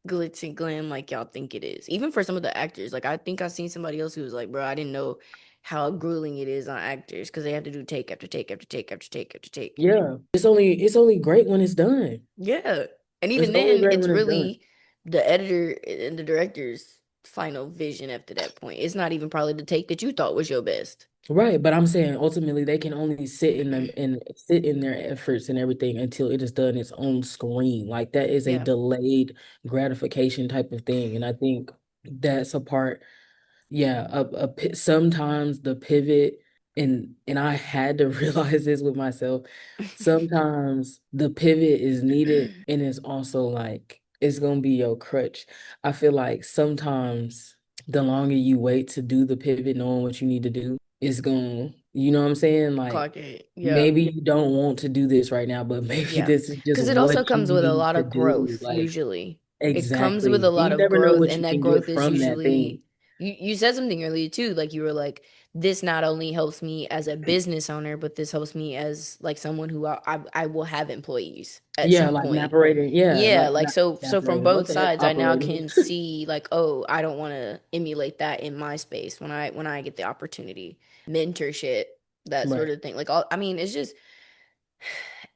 glitz and glam like y'all think it is. Even for some of the actors, like I think I seen somebody else who was like, "Bro, I didn't know how grueling it is on actors because they have to do take after take after take after take after take." Yeah. It's only great when it's done. Yeah, and It's even only then, great it's when it's done. really the editor and the director's final vision after that point. It's not even probably the take that you thought was your best. Right, but I'm saying ultimately they can only sit in them and sit in their efforts and everything until it is done its own screen. Like that is a Yeah. delayed gratification type of thing. And I think that's a part, yeah, sometimes the pivot and I had to realize this with myself. Sometimes the pivot is needed, and it's also like it's gonna be your crutch. I feel like sometimes the longer you wait to do the pivot, knowing what you need to do, is gonna, you know what I'm saying? Like Clock it. Yeah. maybe you don't want to do this right now, but maybe Yeah. this is just Because it also what you comes with a need lot to of do. growth, Like usually. It comes with exactly. a And lot you of never know growth, what and you that can get growth is from that thing. usually you said something earlier too, like you were like, this not only helps me as a business owner, but this helps me as like someone who I will have employees at Yeah, some like point. operating. Yeah, Yeah, like like not so from operating. What both the heck? sides, I now Operating. can see like, oh, I don't want to emulate that in my space when I get the opportunity. Mentorship, that sort Right. of thing. Like all I mean, it's just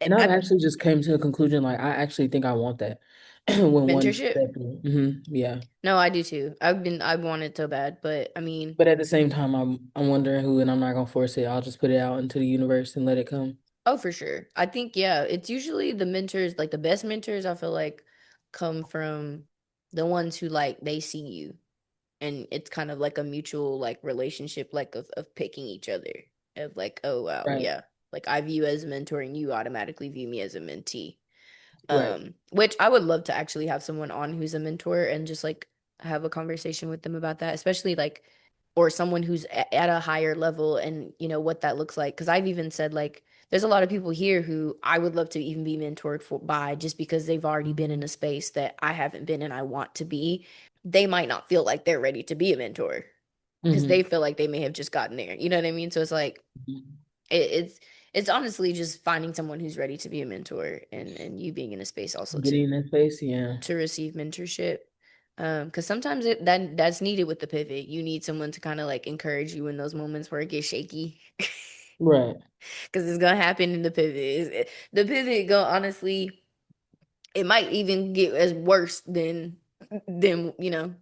And I've I actually just came to a conclusion like I actually think I want that when one mentorship. step through. Yeah. No, I do too. I want it so bad, but I mean, But at the same time, I'm wondering who, and I'm not gonna force it. I'll just put it out into the universe and let it come. oh, for sure. I think yeah, it's usually the mentors, like the best mentors I feel like come from the ones who like they see you and it's kind of like a mutual like relationship like of picking each other. Of like, oh wow, Right. yeah. Like I view as a mentor and you automatically view me as a mentee. Right. Which I would love to actually have someone on who's a mentor and just like have a conversation with them about that, especially like or someone who's at a higher level and you know what that looks like. Because I've even said like there's a lot of people here who I would love to even be mentored for by just because they've already been in a space that I haven't been and I want to be. They might not feel like they're ready to be a mentor because they hmm feel like they may have just gotten there. You know what I mean? So it's like it's it's honestly just finding someone who's ready to be a mentor and you being in a space also Getting in that space, yeah. to receive mentorship. Because sometimes that's needed with the pivot. You need someone to kind of like encourage you in those moments where it gets shaky. Right. Because it's gonna happen in the pivot. The pivot go honestly, it might even get as worse than you know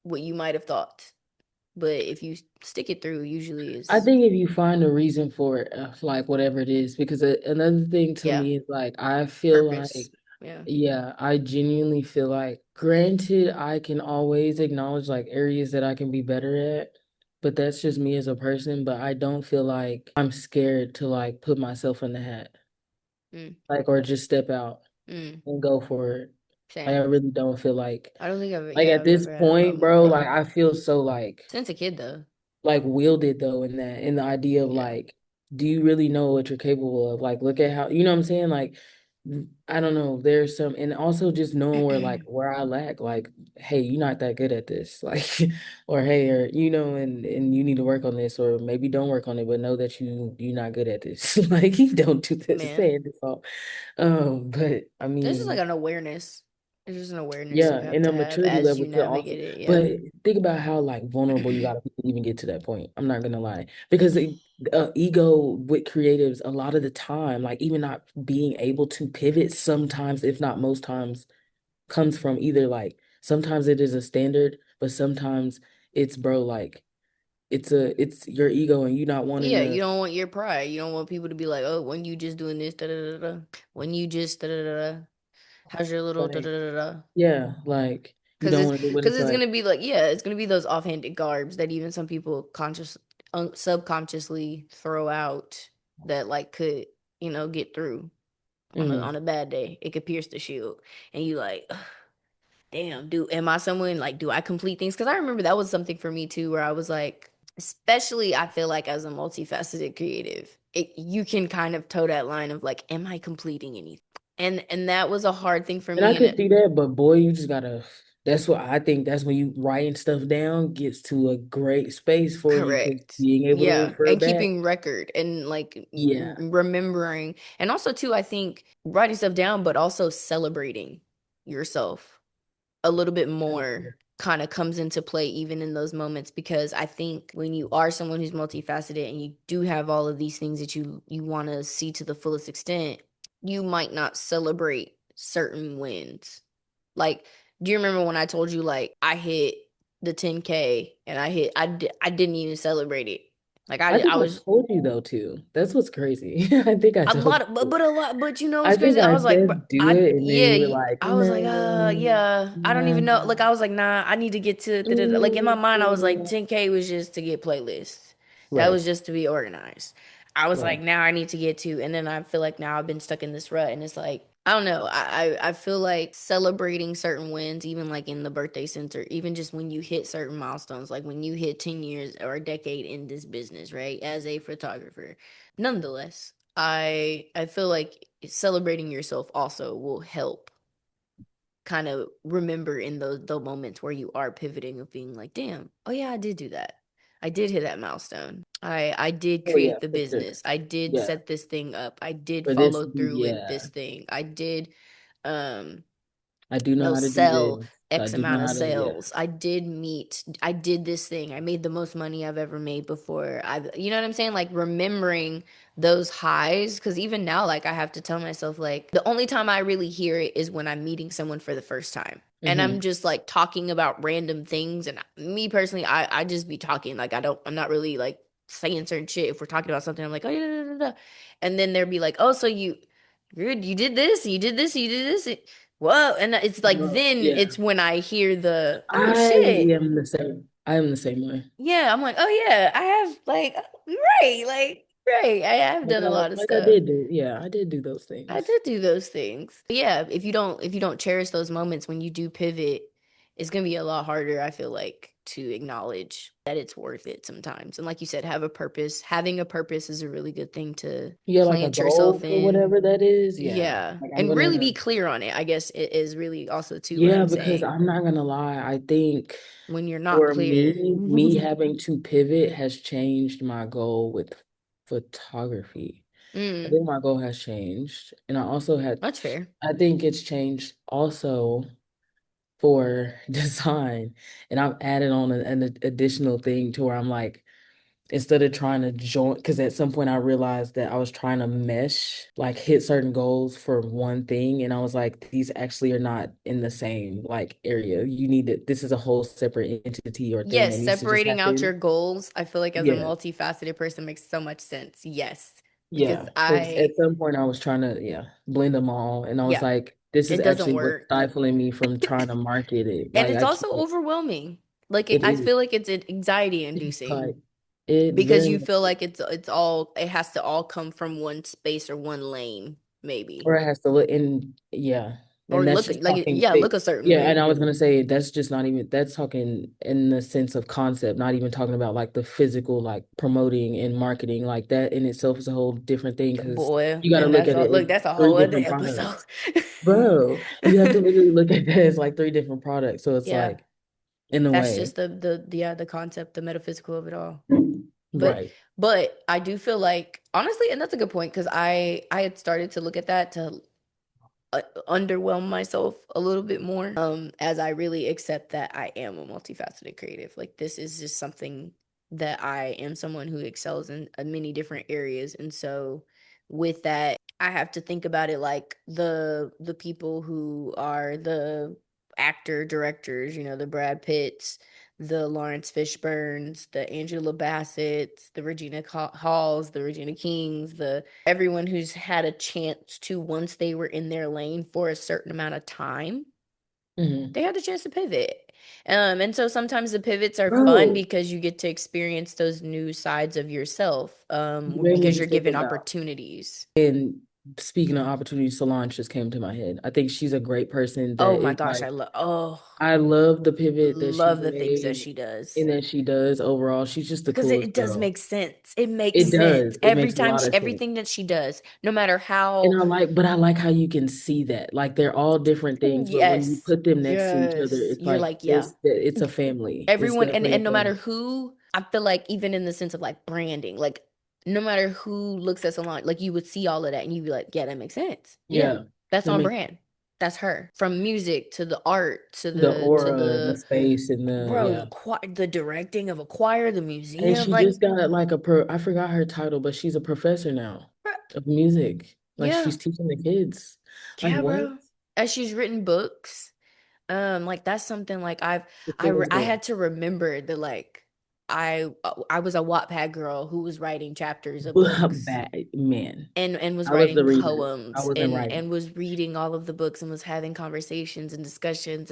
what you might have thought. But if you stick it through, usually I is think if you find a reason for it, like whatever it is, because another thing to yeah, me is like I feel purpose. like, Yeah. yeah, I genuinely feel like, granted, I can always acknowledge like areas that I can be better at, but that's just me as a person. But I don't feel like I'm scared to like put myself in the hat, Mm, like or just step out mm, and go for it. Like I same. really don't feel I don't think like at I've this ever had a point, problem with bro, it. like I feel so Since a kid though. like wielded though in that in the idea of Yeah. like, do you really know what you're capable of? Like look at how, you know what I'm saying? Like I don't know, there's some, and also just knowing where like where I lack, like, hey, you're not that good at this. Like or hey, or you know, and you need to work on this, or maybe don't work on it, but know that you're not good at this. Like you don't do this, Man. saying this all. But I There's just like mean, an awareness. There's just an awareness yeah, you and a have maturity as level you to also, navigate it. Yeah. but think about how like vulnerable you gotta be to even get to that point. I'm not gonna lie, because ego with creatives a lot of the time, like even not being able to pivot, sometimes, if not most times, comes from either like sometimes it is a standard, but sometimes it's bro like it's your ego and you not wanting Yeah, you to. don't want your pride. You don't want people to be like, "Oh, when you just doing this, da da da da. When you just da da da da. How's your little da da Like da da?" yeah, like you Because don't it's want to do what because it's it's like. gonna be like, yeah, it's gonna be those offhanded garbs that even some people subconsciously throw out that like could get through Mm. on a bad day. It could pierce the shield, and you like, "Ugh, damn, do am I someone like do I complete things?" Because I remember that was something for me too, where I was like, especially I feel like as a multifaceted creative, you can kind of toe that line of like, am I completing anything? And that was a hard thing for And I me, and could it see that, but boy, you just gotta. That's what I think. That's when you writing stuff down gets to a great space for you because correct. being able to Yeah, refer and back. keeping record and like Yeah, remembering, and also too, I think writing stuff down, but also celebrating yourself a little bit more kind of comes into play even in those moments because I think when you are someone who's multifaceted and you do have all of these things that you want to see to the fullest extent, you might not celebrate certain wins. Like, do you remember when I told you like I hit the 10K and I didn't even celebrate it. Like I think I I was told you though too. That's what's crazy. I think I a told lot of, you. but a lot, but you know I what's think crazy? I I was like, said do it, and then yeah, you were like, I was like, no, yeah, I don't even know. Like, no, I was like, nah, I need to get to, like in my mind, I was like, 10K was just to get playlists. That Right. was just to be organized. I was like, Right. now I need to get to, and then I feel like now I've been stuck in this rut, and it's like, I don't know. I feel like celebrating certain wins, even like in the birthday center, even just when you hit certain milestones, like when you hit 10 years or a decade in this business, right? As a photographer. Nonetheless, I feel like celebrating yourself also will help kind of remember in the moments where you are pivoting of being like, damn, oh yeah, I did do that. I did hit that milestone. I did Oh yeah, create the for sure. business. I did Yeah. set this thing up. I did For this follow to be, through with this yeah. thing. I did um I do know how to do sell this. I X do know amount of how to, yeah. sales. I did this thing. I made the most money I've ever made before. You know what I'm saying? Like remembering those highs. Because even now, like I have to tell myself, like, the only time I really hear it is when I'm meeting someone for the first time. And I'm Hmm. just like talking about random things. And me personally, I just be talking. Like, I'm not really like saying certain shit. If we're talking about something, I'm like, oh, yeah, da, da, da, da. And then they'll be like, oh, so you did this, you did this, you did this. Whoa. And it's like, Well, then yeah. it's when I hear the, oh I shit. am the same. I am the same way. Yeah. I'm like, oh yeah, I have like, right. Like, right. I have done a lot of Like I stuff. did do, yeah, I did do those I things. did do those things. But yeah, if you don't cherish those moments when you do pivot, it's gonna be a lot harder, I feel like, to acknowledge that it's worth it sometimes. And like you said, have a purpose. Having a purpose is a really good thing to Yeah, like a plant yourself goal or in. whatever that is. Yeah. Yeah. Like I'm And really gonna, be clear on it, I guess it is really also too what yeah, I'm because saying. I'm not gonna lie. I think When you're not for clear. me having to pivot has changed my goal with photography. I Mm, think my goal has changed. And I also had, that's fair. I think it's changed also for design. And I've added on an additional thing to where I'm like, instead of trying to join, because at some point I realized that I was trying to mesh, like hit certain goals for one thing. And I was like, these actually are not in the same like area. You need to, this is a whole separate entity or thing that Yes, needs to just separating out your happen. goals, I feel like as a Yeah. multifaceted person makes so much sense. Yes. Because Yeah. Because at some point I was trying to, yeah, blend them all. And I was yeah, like, this is it doesn't actually what's work. stifling me from trying to market it. And Like it's I also can't, overwhelming. Like it I is. feel like it's anxiety It's inducing like, it because very you much, feel like it has to all come from one space or one lane, maybe. or it has to look in, yeah. Or And that's look just like talking, yeah, look a certain yeah. And way. I was gonna say that's just not even, that's talking in the sense of concept, not even talking about like the physical, like promoting and marketing, like that in itself is a whole different thing because Boy, you got to and look that's at all it look, as that's a three whole other different episode. products, bro. You have to literally look at that as like three different products. So it's Yeah. like, in a That's way, just the concept, the metaphysical of it all. But right. I do feel like honestly, and that's a good point because I had started to look at that to underwhelm myself a little bit more as I really accept that I am a multifaceted creative. Like this is just something that I am someone who excels in many different areas, and so with that I have to think about it like the people who are the actor directors, the Brad Pitts, the Lawrence Fishburnes, the Angela Bassetts, the Regina Halls, the Regina Kings, the everyone who's had a chance to once they were in their lane for a certain amount of time, Hmm. they had a chance to pivot. And so sometimes the pivots are fun Bro, because you get to experience those new sides of yourself you made me because you're just think given about, opportunities. and speaking of opportunities, Solange just came to my head. I think she's a great person Oh that my is gosh, like, oh, I love the pivot that she love the things that made she does. and that she does overall. She's just the Because it coolest does girl. make sense. It makes It sense. does. It Every makes a time lot of sense. everything that she does, no matter And how, I like, but I like how you can see that. Like they're all different things, but when you yes, put them next to each other, yes, it's you're like like, yeah. it's a family. It's Everyone definitely a and no matter family. who, I feel like even in the sense of like branding, like no matter who looks at someone, like you would see all of that and you'd be like, yeah, that makes sense. Yeah, Yeah. that's That on makes brand. That's her. From music to the art to the to aura, the the space, and the bro, yeah. the directing of a choir, the And museum, she like just got like a pro, I forgot her title, but she's a professor now bruh, of music. Like yeah, she's teaching the kids. Like yeah, what? bro. As she's written books. Like that's something like The shit is I dope. had to remember that like I was a Wattpad girl who was writing chapters of books Bad man. and was I was writing the reader. I poems wasn't writing. and was reading all of the books and was having conversations and discussions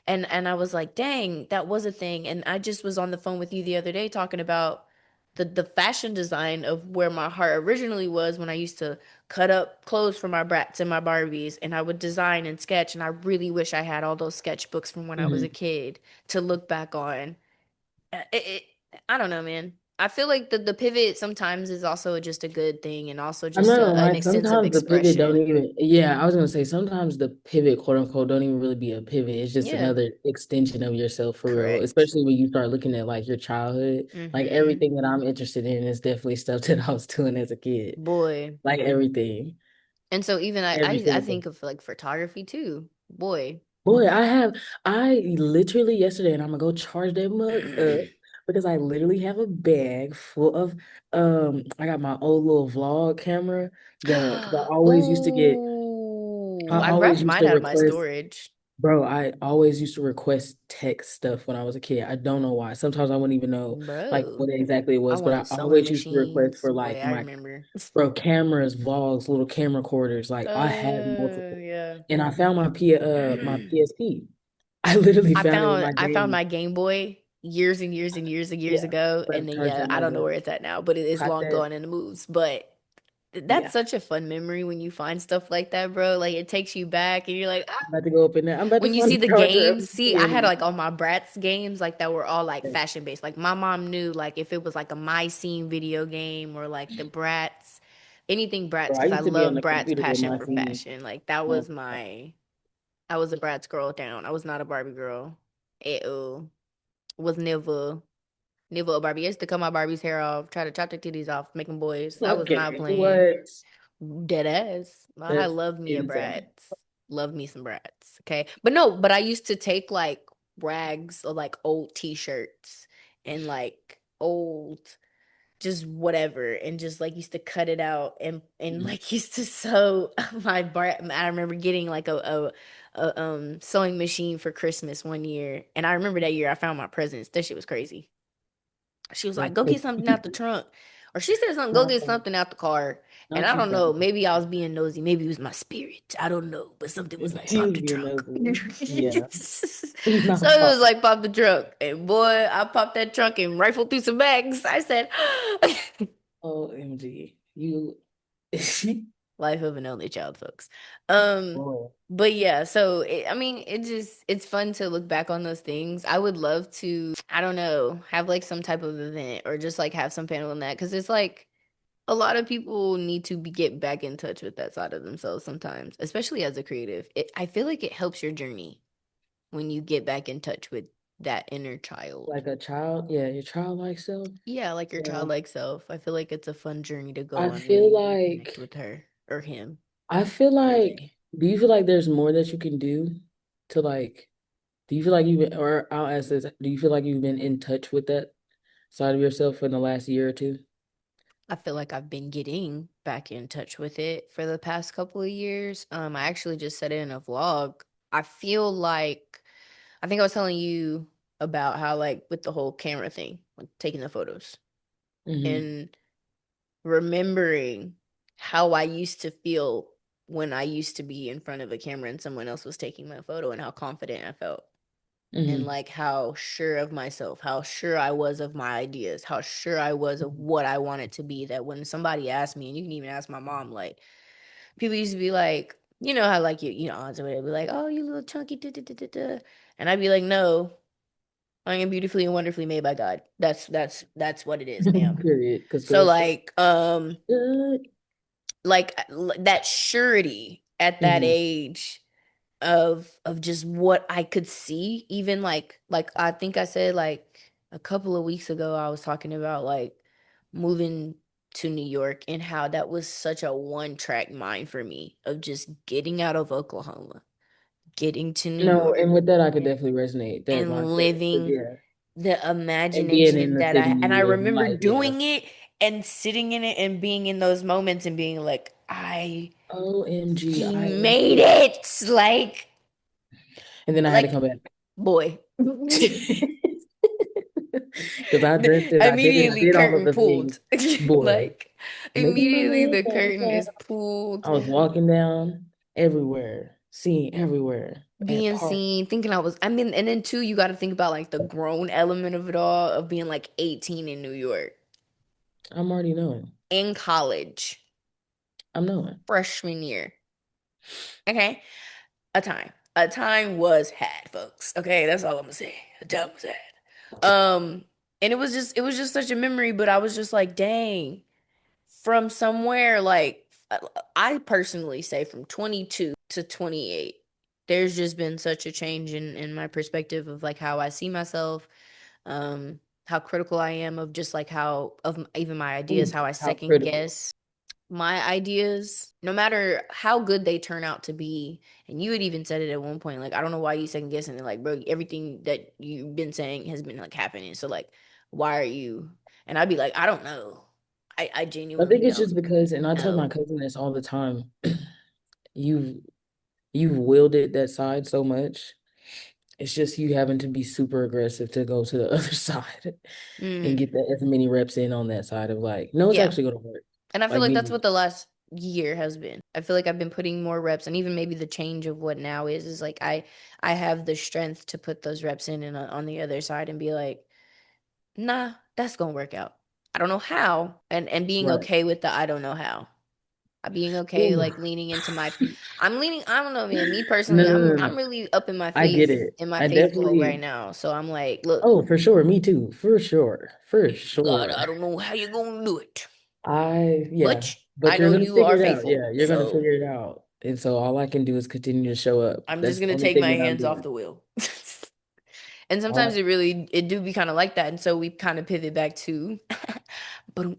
and I was like, dang, that was a thing. And I just was on the phone with you the other day talking about the fashion design of where my heart originally was when I used to cut up clothes for my brats and my Barbies, and I would design and sketch. And I really wish I had all those sketchbooks from when I was a Mhm. kid to look back on. It, I don't know, man. I feel like the pivot sometimes is also just a good thing and also I'm just not gonna an lie, extensive sometimes the pivot don't expression. even, yeah, I was gonna say sometimes the pivot, quote unquote, don't even really be a pivot. It's just Yeah, another extension of yourself for real, correct. especially when you start looking at like your childhood. Like Mm-hmm. everything that I'm interested in is definitely stuff that I was doing as a kid. Boy. Like everything, And so even every I single think thing. of like photography too. Boy. Boy, I literally yesterday, and I'm gonna go charge that mug up because I literally have a bag full of, I got my old little vlog camera, because Ooh, I I always grabbed used mine to out of my request, storage. bro, I always used to request text stuff when I was a kid. I don't know why. Sometimes I wouldn't even know like Bro, what exactly it I was, but I wanted sewing always used to request machines. for Boy, like I my, remember. bro, cameras, vlogs, little camera recorders. Like I had multiple, Yeah. and I found my PSP. I literally found it with my I found game. my Game Boy years and years and years and years Yeah, ago, but and then charge yeah, that I don't mug know up. where it's at now, but it is Caught long that. gone in the moves. But that's Yeah, such a fun memory when you find stuff like that, bro. Like it takes you back, and you're like, I'm about to go up in there. I'm about to when you find see the the charger of games, the see, I had pen. like all my Bratz games like that were all like fashion based. Like my mom knew like if it was like a My Scene video game or like the Bratz, anything Bratz, Bro, I because I used to be on love the Bratz computer with passion my for scene. fashion. Like that Oh, was my, I was a Bratz girl down. I was not a Barbie girl. Ew. Was never a Barbie. I used to cut my Barbie's hair off, try to chop their titties off, make them boys. I was not okay, playing. what? Dead ass. I That's love me a insane. Bratz. Love me some Bratz. Okay. But no, but I used to take like rags or like old t-shirts and like old just whatever and just like used to cut it out and Mhm. like used to sew my brat. I remember getting like a sewing machine for Christmas one year. And I remember that year I found my presents. That shit was crazy. She was like, That's go so get something out the trunk. Or she said something, go not, get something out the car. And not I too don't proud. know, maybe I was being nosy. Maybe it was my spirit. I don't know. But something was like, She pop was the being trunk. nosy. Yeah, So not it was pop. like, pop the trunk. And boy, I popped that trunk and rifled through some bags. I said, OMG, you. life of an only child, folks. Boy, But yeah, so I mean, it's fun to look back on those things. I would love to, I don't know, have like some type of event or just like have some panel on that because it's like a lot of people need to get back in touch with that side of themselves sometimes, especially as a creative. I feel like it helps your journey when you get back in touch with that inner child. like a child, yeah, your childlike self. Yeah, like your Yeah, childlike self. I feel like it's a fun journey to go I on when feel you reconnect like with her or him I feel or like. they. Do you feel like there's more that you can do to like? Do you feel like you've been, or I'll ask this, do you feel like you've been in touch with that side of yourself in the last year or two? I feel like I've been getting back in touch with it for the past couple of years. I actually just said it in a vlog. I feel like I think I was telling you about how like with the whole camera thing, like taking the photos Hmm. and remembering how I used to feel when I used to be in front of a camera and someone else was taking my photo and how confident I felt. And Hmm. like how sure of myself, how sure I was of my ideas, how sure I was of what I wanted to be. That when somebody asked me, and you can even ask my mom, like people used to be like, you know how like you know aunts or whatever, be like, oh, you little chunky, da, da, da, da, da. And I'd be like, no, I am beautifully and wonderfully made by God. That's what it is, ma'am. Period. Because So girls just good. that surety at that Hmm. age of just what I could see, even like I think I said like a couple of weeks ago I was talking about like moving to New York and how that was such a one track mind for me of just getting out of Oklahoma, getting to New No, York and with that, I could definitely resonate that and mindset. 'Cause, living yeah, the and being in imagination the that city I and you I live in, remember like, yeah. doing it and sitting in it and being in those moments and being like I OMG, I made it and then I had to like come back. boy. Because I drifted, I Immediately did all of curtain the things. pulled. Boy, Like making my immediately way the curtain downtown. is pulled. I was walking down everywhere, seeing everywhere at Being park. seen, thinking I mean, and then too, you got to think about like the grown element of it all of being like 18 in New York. I'm already knowing. In college, I'm knowing. freshman year. Okay. A time was had, folks. Okay, that's all I'm gonna say. A time was had. And it was just such a memory, but I was just like, dang, from somewhere like I personally say from 22 to 28, there's just been such a change in my perspective of like how I see myself, how critical I am of just like how of even my ideas, Ooh, how I how second critical. guess my ideas, no matter how good they turn out to be. And you had even said it at one point, like, I don't know why you second guessing it. Like, bro, everything that you've been saying has been like happening. So like, why are you? And I'd be like, I don't know. I I genuinely think it's don't just because, and I tell my know. cousin this all the time, you've you've wielded that side so much. It's just you having to be super aggressive to go to the other side and Mm, get that as many reps in on that side of like, no, it's yeah. actually gonna work. And I feel Like like that's me, what the last year has been. I feel like I've been putting more reps, and even maybe the change of what now is like I have the strength to put those reps in and on the other side and be like, nah, that's gonna work out. I don't know how, and being right. okay with the I don't know how. Being okay, Ooh. like leaning into my. I'm leaning. I don't know, man. Me No, personally, no, no, I'm no. really up I get it. in my I faith world right definitely, now. So I'm like, look, oh, for sure, me too. For sure. For God, sure. I don't know how you're gonna do it, Yeah. but But I you're know gonna you figure are it out. faithful. Yeah, you're gonna So figure it out. And so all I can do is continue to show up. I'm just That's the gonna only take thing my that I'm hands off doing. the wheel. And sometimes All it do be kind of like that. And so we kind of pivot back to, we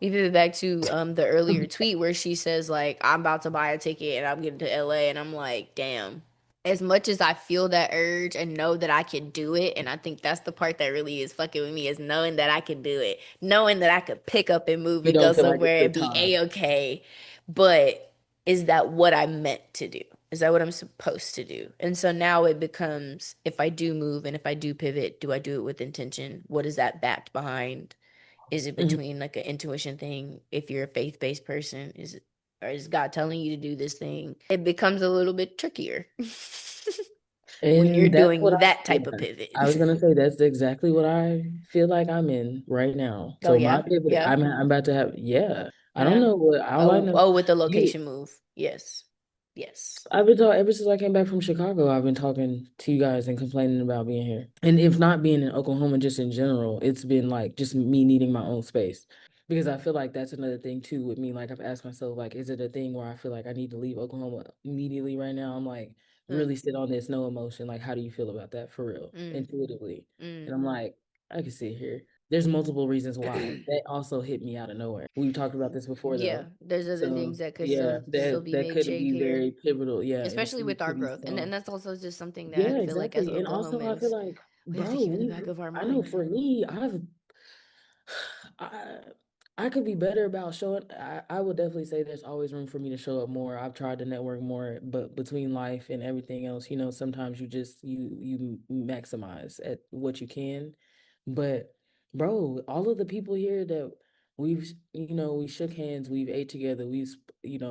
pivot back to the earlier tweet where she says like, I'm about to buy a ticket and I'm getting to LA, and I'm like, damn. As much as I feel that urge and know that I can do it, and I think that's the part that really is fucking with me, is knowing that I can do it, knowing that I could pick up and move you and go don't feel like it's somewhere the and be time. a-okay. But is that what I'm meant to do? Is that what I'm supposed to do? And so now it becomes, if I do move and if I do pivot, do I do it with intention? What is that backed behind? Is it Mhm. between like an intuition thing? If you're a faith-based person, or is God telling you to do this thing? It becomes a little bit trickier when you're And that's what doing that type of pivot. I was gonna say that's exactly what I feel like I'm in right now. Oh So my yeah, pivot, yeah, I'm about to have, yeah. I don't yeah. know what all I Oh, know. oh, with the You location move. Yes, yes. I've been talking ever since I came back from Chicago. I've been talking to you guys and complaining about being here. And if not being in Oklahoma, just in general, it's been like just me needing my own space. Because I feel like that's another thing too with me. Like I've asked myself, like, is it a thing where I feel like I need to leave Oklahoma immediately right now? I'm like, Mm, really sit on this, no emotion. Like, how do you feel about that for real, mm, intuitively? And mm. I'm like, I can sit here. There's multiple reasons why. That also hit me out of nowhere. We've talked about this before Yeah, though. there's other So things that could yeah, still be that made could shake be here, very pivotal. Yeah, and especially still with our could be growth. And strong. that's also just something that I Yeah, feel like as exactly. And also I feel Oklahomans, like, we have to bro, keep in the back of our I know mind. for me, I I could be better about showing. I would definitely say there's always room for me to show up more. I've tried to network more, but between life and everything else, sometimes you just you maximize at what you can. But bro, all of the people here that we shook hands, we've ate together,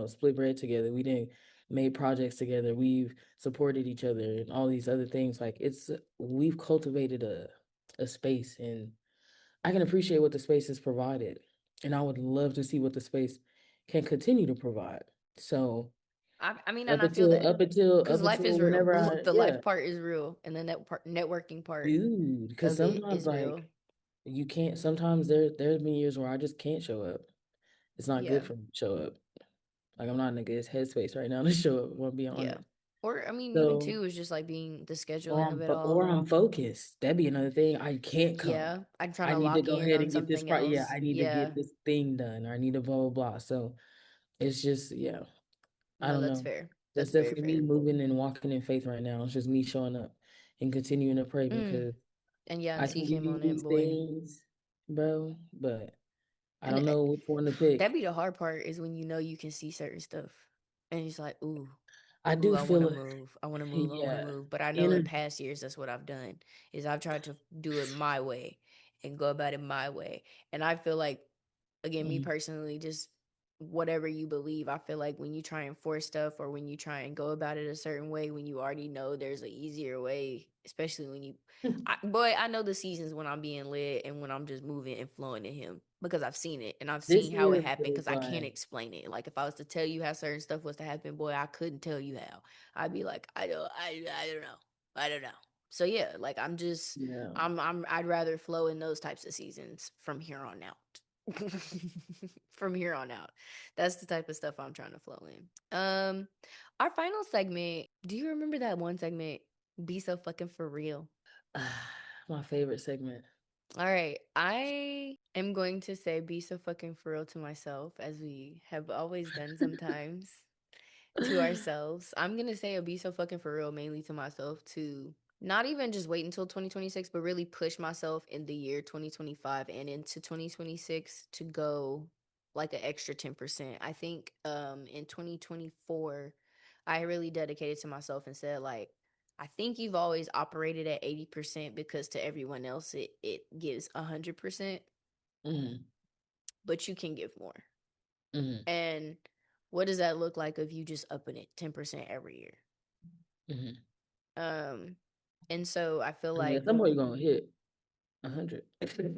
split bread together, we didn't made projects together, we've supported each other and all these other things. Like we've cultivated a space, and I can appreciate what the space has provided, and I would love to see what the space can continue to provide. So I mean, and up I feel until that up until because up life is until real. whenever I, The yeah, life part is real, and then that networking part dude, because of it sometimes is real. like you can't. Sometimes there's been years where I just can't show up. It's not Yeah, good for me to show up. Like I'm not in a good headspace right now to show up. If I'm being yeah. honest. Or I mean, even So too is just like being the scheduling of it or all. I'm focused. That'd be another thing. I can't come. Yeah, I'm trying I to need to lock go in ahead on and get this something part. Yeah, else. I need to Yeah, get this thing done. Or I need to blah blah blah. So it's just I no, don't that's know. fair. That's That's very definitely me fair. moving and walking in faith right now. It's just me showing up and continuing to pray Mm. because And yeah, and I T can give came you on it, these boy. things, bro, but I And don't know which one to pick. that be the hard part is when you know you can see certain stuff, and it's like, I ooh, do I want to feel move, I want to move, I want to yeah, move. But I know in inner past years that's what I've done is I've tried to do it my way and go about it my way, and I feel like, again, me mm, personally, just whatever you believe, I feel like when you try and force stuff or when you try and go about it a certain way, when you already know there's an easier way, especially when boy, I know the seasons when I'm being led and when I'm just moving and flowing in Him. because I've seen it and I've This seen how it year happened feels because I can't like, explain it. Like if I was to tell you how certain stuff was to happen, boy, I couldn't tell you how. I'd be like, I don't know. I don't know. So yeah, like yeah, I'd rather flow in those types of seasons from here on out. From here on out. That's the type of stuff I'm trying to flow in. Our final segment, do you remember that one segment? Be so fucking for real. my favorite segment. All right. I am going to say be so fucking for real to myself, as we have always done sometimes to ourselves. I'm going to say a be so fucking for real mainly to myself to not even just wait until 2026, but really push myself in the year 2025 and into 2026 to go like an extra 10%. I think in 2024, I really dedicated to myself and said, like, I think you've always operated at 80% because to everyone else it gives 100%, Mm-hmm. but you can give more. Mm-hmm. And what does that look like if you just upping it 10% every year? Mm-hmm. And so I feel I mean, like at some point you're gonna hit 100.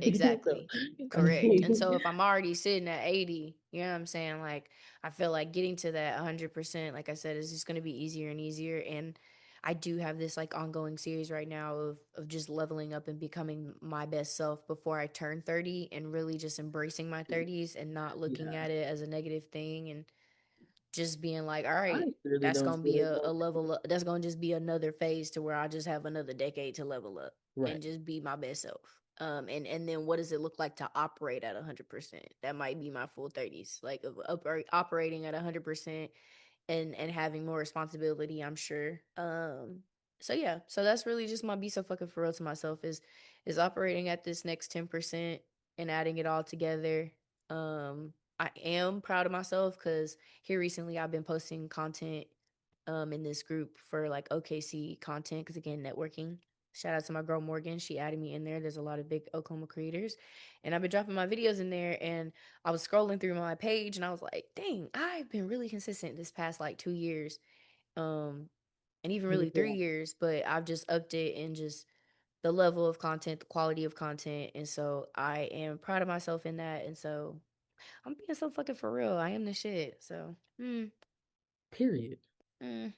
exactly. So, I Correct. And so mean, if I'm already sitting at 80, you know what I'm saying? Like, I feel like getting to that 100%, like I said, is just going to be easier and easier. And I do have this like ongoing series right now of just leveling up and becoming my best self before I turn 30 and really just embracing my 30s and not looking yeah, at it as a negative thing and just being like, all I right, really that's don't gonna see be it a going level up. That's gonna just be another phase to where I just have another decade to level up right. and just be my best self. And then what does it look like to operate at 100%? That might be my full 30s, like of operating at 100% and having more responsibility, I'm sure. So yeah, so that's really just my be so fucking for real to myself is operating at this next 10% and adding it all together. I am proud of myself because here recently I've been posting content in this group for like OKC content because again networking. Shout out to my girl Morgan. She added me in there. There's a lot of big Oklahoma creators. And I've been dropping my videos in there. And I was scrolling through my page and I was like, dang, I've been really consistent this past like 2 years. And even really Yeah. 3 years. But I've just upped it in just the level of content, the quality of content. And so I am proud of myself in that. And so I'm being so fucking for real. I am the shit. So, Period. mm.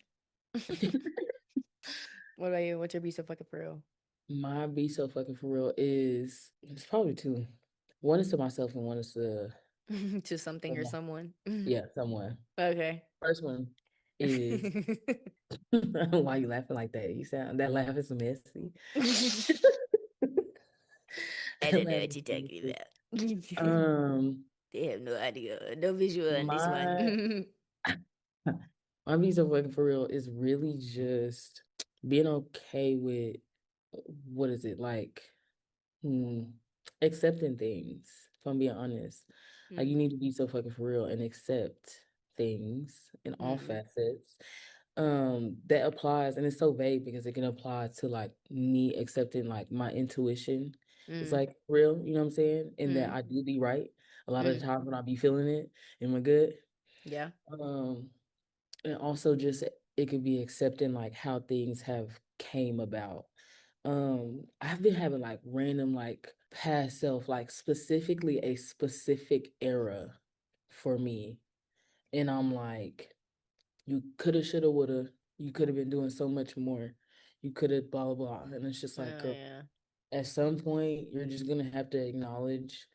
What about you? What's your be so fucking for real? My be so fucking for real is it's probably two. One is to myself and one is to To something or someone. someone. Yeah, someone. Okay. First one is why you laughing like that? You sound that laugh is messy. I That don't know laugh what is you're talking messy. about. Um, They have no idea. No visual on this my one. my be so fucking for real is really just being okay with what is it like? Hmm, accepting things. If I'm being honest, like Mm, you need to be so fucking for real and accept things in all mm, facets. That applies, and it's so vague because it can apply to like me accepting like my intuition. It's mm, like real, you know what I'm saying? And that mm, I do be right a lot of the mm. time when I be feeling it. Am I good? Yeah. Um, and also just it could be accepting like how things have came about. I've been having like random like past self, like specifically a specific era for me. And I'm like, you coulda, shoulda, woulda, you could have been doing so much more. You could have blah blah blah. And it's just Oh, like, girl, yeah. at some point you're just gonna have to acknowledge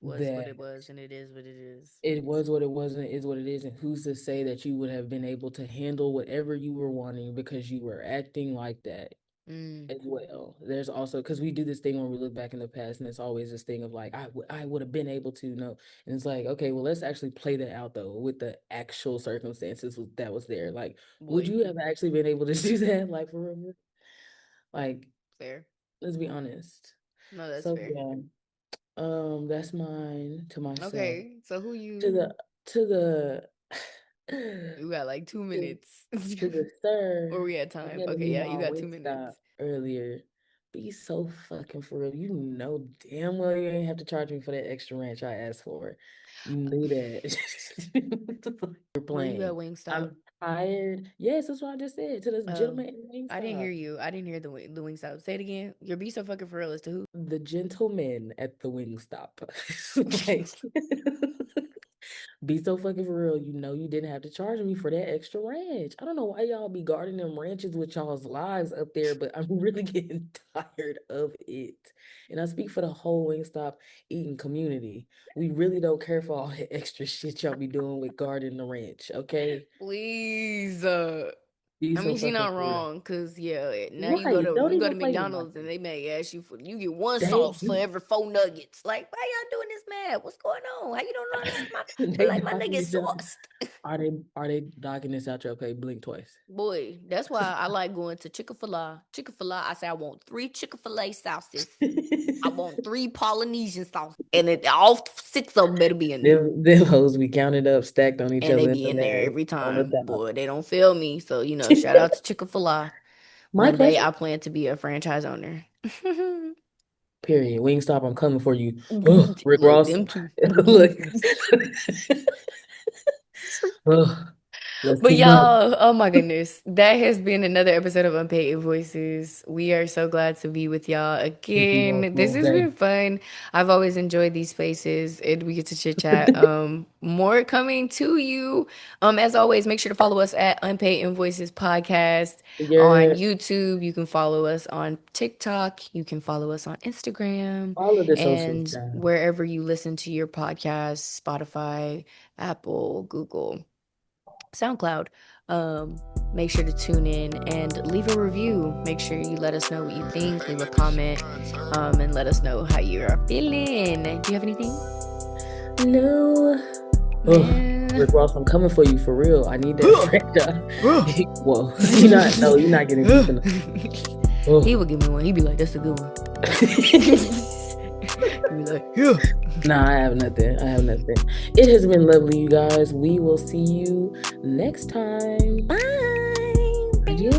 Was what that it was, and it is what it is. it was what it was and it is what it is. And who's to say that you would have been able to handle whatever you were wanting because you were acting like that Mm, as well. There's also because we do this thing when we look back in the past, and it's always this thing of like, I would have been able to know. And it's like, okay, well, let's actually play that out though with the actual circumstances that was there. Like, would boy. you have actually been able to do that? Like, for real? Like, Fair. let's be honest. No, that's So fair. yeah, that's mine to myself. Okay. So who To you the you got like 2 minutes. to, to the sir Or we had for time. getting Okay, me yeah, my you got 2 Wingstop minutes. earlier. Be so fucking for real. You know damn well you ain't have to charge me for that extra ranch I asked for. You knew that. You're Where you at playing. Wingstop? I'm Tired. Yes, that's what I just said to this Oh, gentleman at I didn't hear Wingstop. you. I didn't hear the Wingstop. Say it again. Your Be So Fucking For Real is to who? The gentleman at the Wingstop. Like, be so fucking for real. You know you didn't have to charge me for that extra ranch. I don't know why y'all be guarding them ranches with y'all's lives up there, but I'm really getting tired of it. And I speak for the whole Wingstop eating community. We really don't care for all the extra shit y'all be doing with guarding the ranch, okay? Please. Be I so mean, she fucking not for real. wrong, cause yeah, now Right. Don't you go even to play with my McDonald's and shit. they may ask you for you get one They sauce for every 4 nuggets. Like, why y'all doing this mad? What's going on? How you don't know this? I they like my dogging nuggets this out. sauced. Are they dogging this out your pay? Blink twice. Boy, that's why I like going to Chick-fil-A. Chick-fil-A, I say I want 3 Chick-fil-A sauces. I want 3 Polynesian sauces, and all 6 of them better be in there. Them hoes be counted up, stacked on each And they other in be the in there bag every on the time. top. Boy, they don't fail me. So, shout out to Chick-fil-A. My One day pleasure. I plan to be a franchise owner. Period. Wingstop, I'm coming for you. Ugh, Rick Look, Ross. them two. Look. Ugh, let's But keep going. y'all, oh my goodness, that has been another episode of Unpaid Invoices. We are so glad to be with y'all Keep you on again. for This all has day. been fun. I've always enjoyed these spaces and we get to chit chat. More coming to you. As always, make sure to follow us at Unpaid Invoices Podcast on You're YouTube. You can follow us on TikTok. You can follow us on Instagram all of the socials, and child. wherever you listen to your podcasts, Spotify, Apple, Google. SoundCloud. Make sure to tune in and leave a review. Make sure you let us know what you think, leave a comment, and let us know how you are feeling. Do you have anything? No. Ugh, Man. Rick Ross, I'm coming for you for real. I need that franchise. Whoa. You're not getting deep enough. He would give me one. He'd be like, that's a good one. He'd be like, yeah. Nah, I have nothing. It has been lovely, you guys. We will see you next time. Bye. Yeah.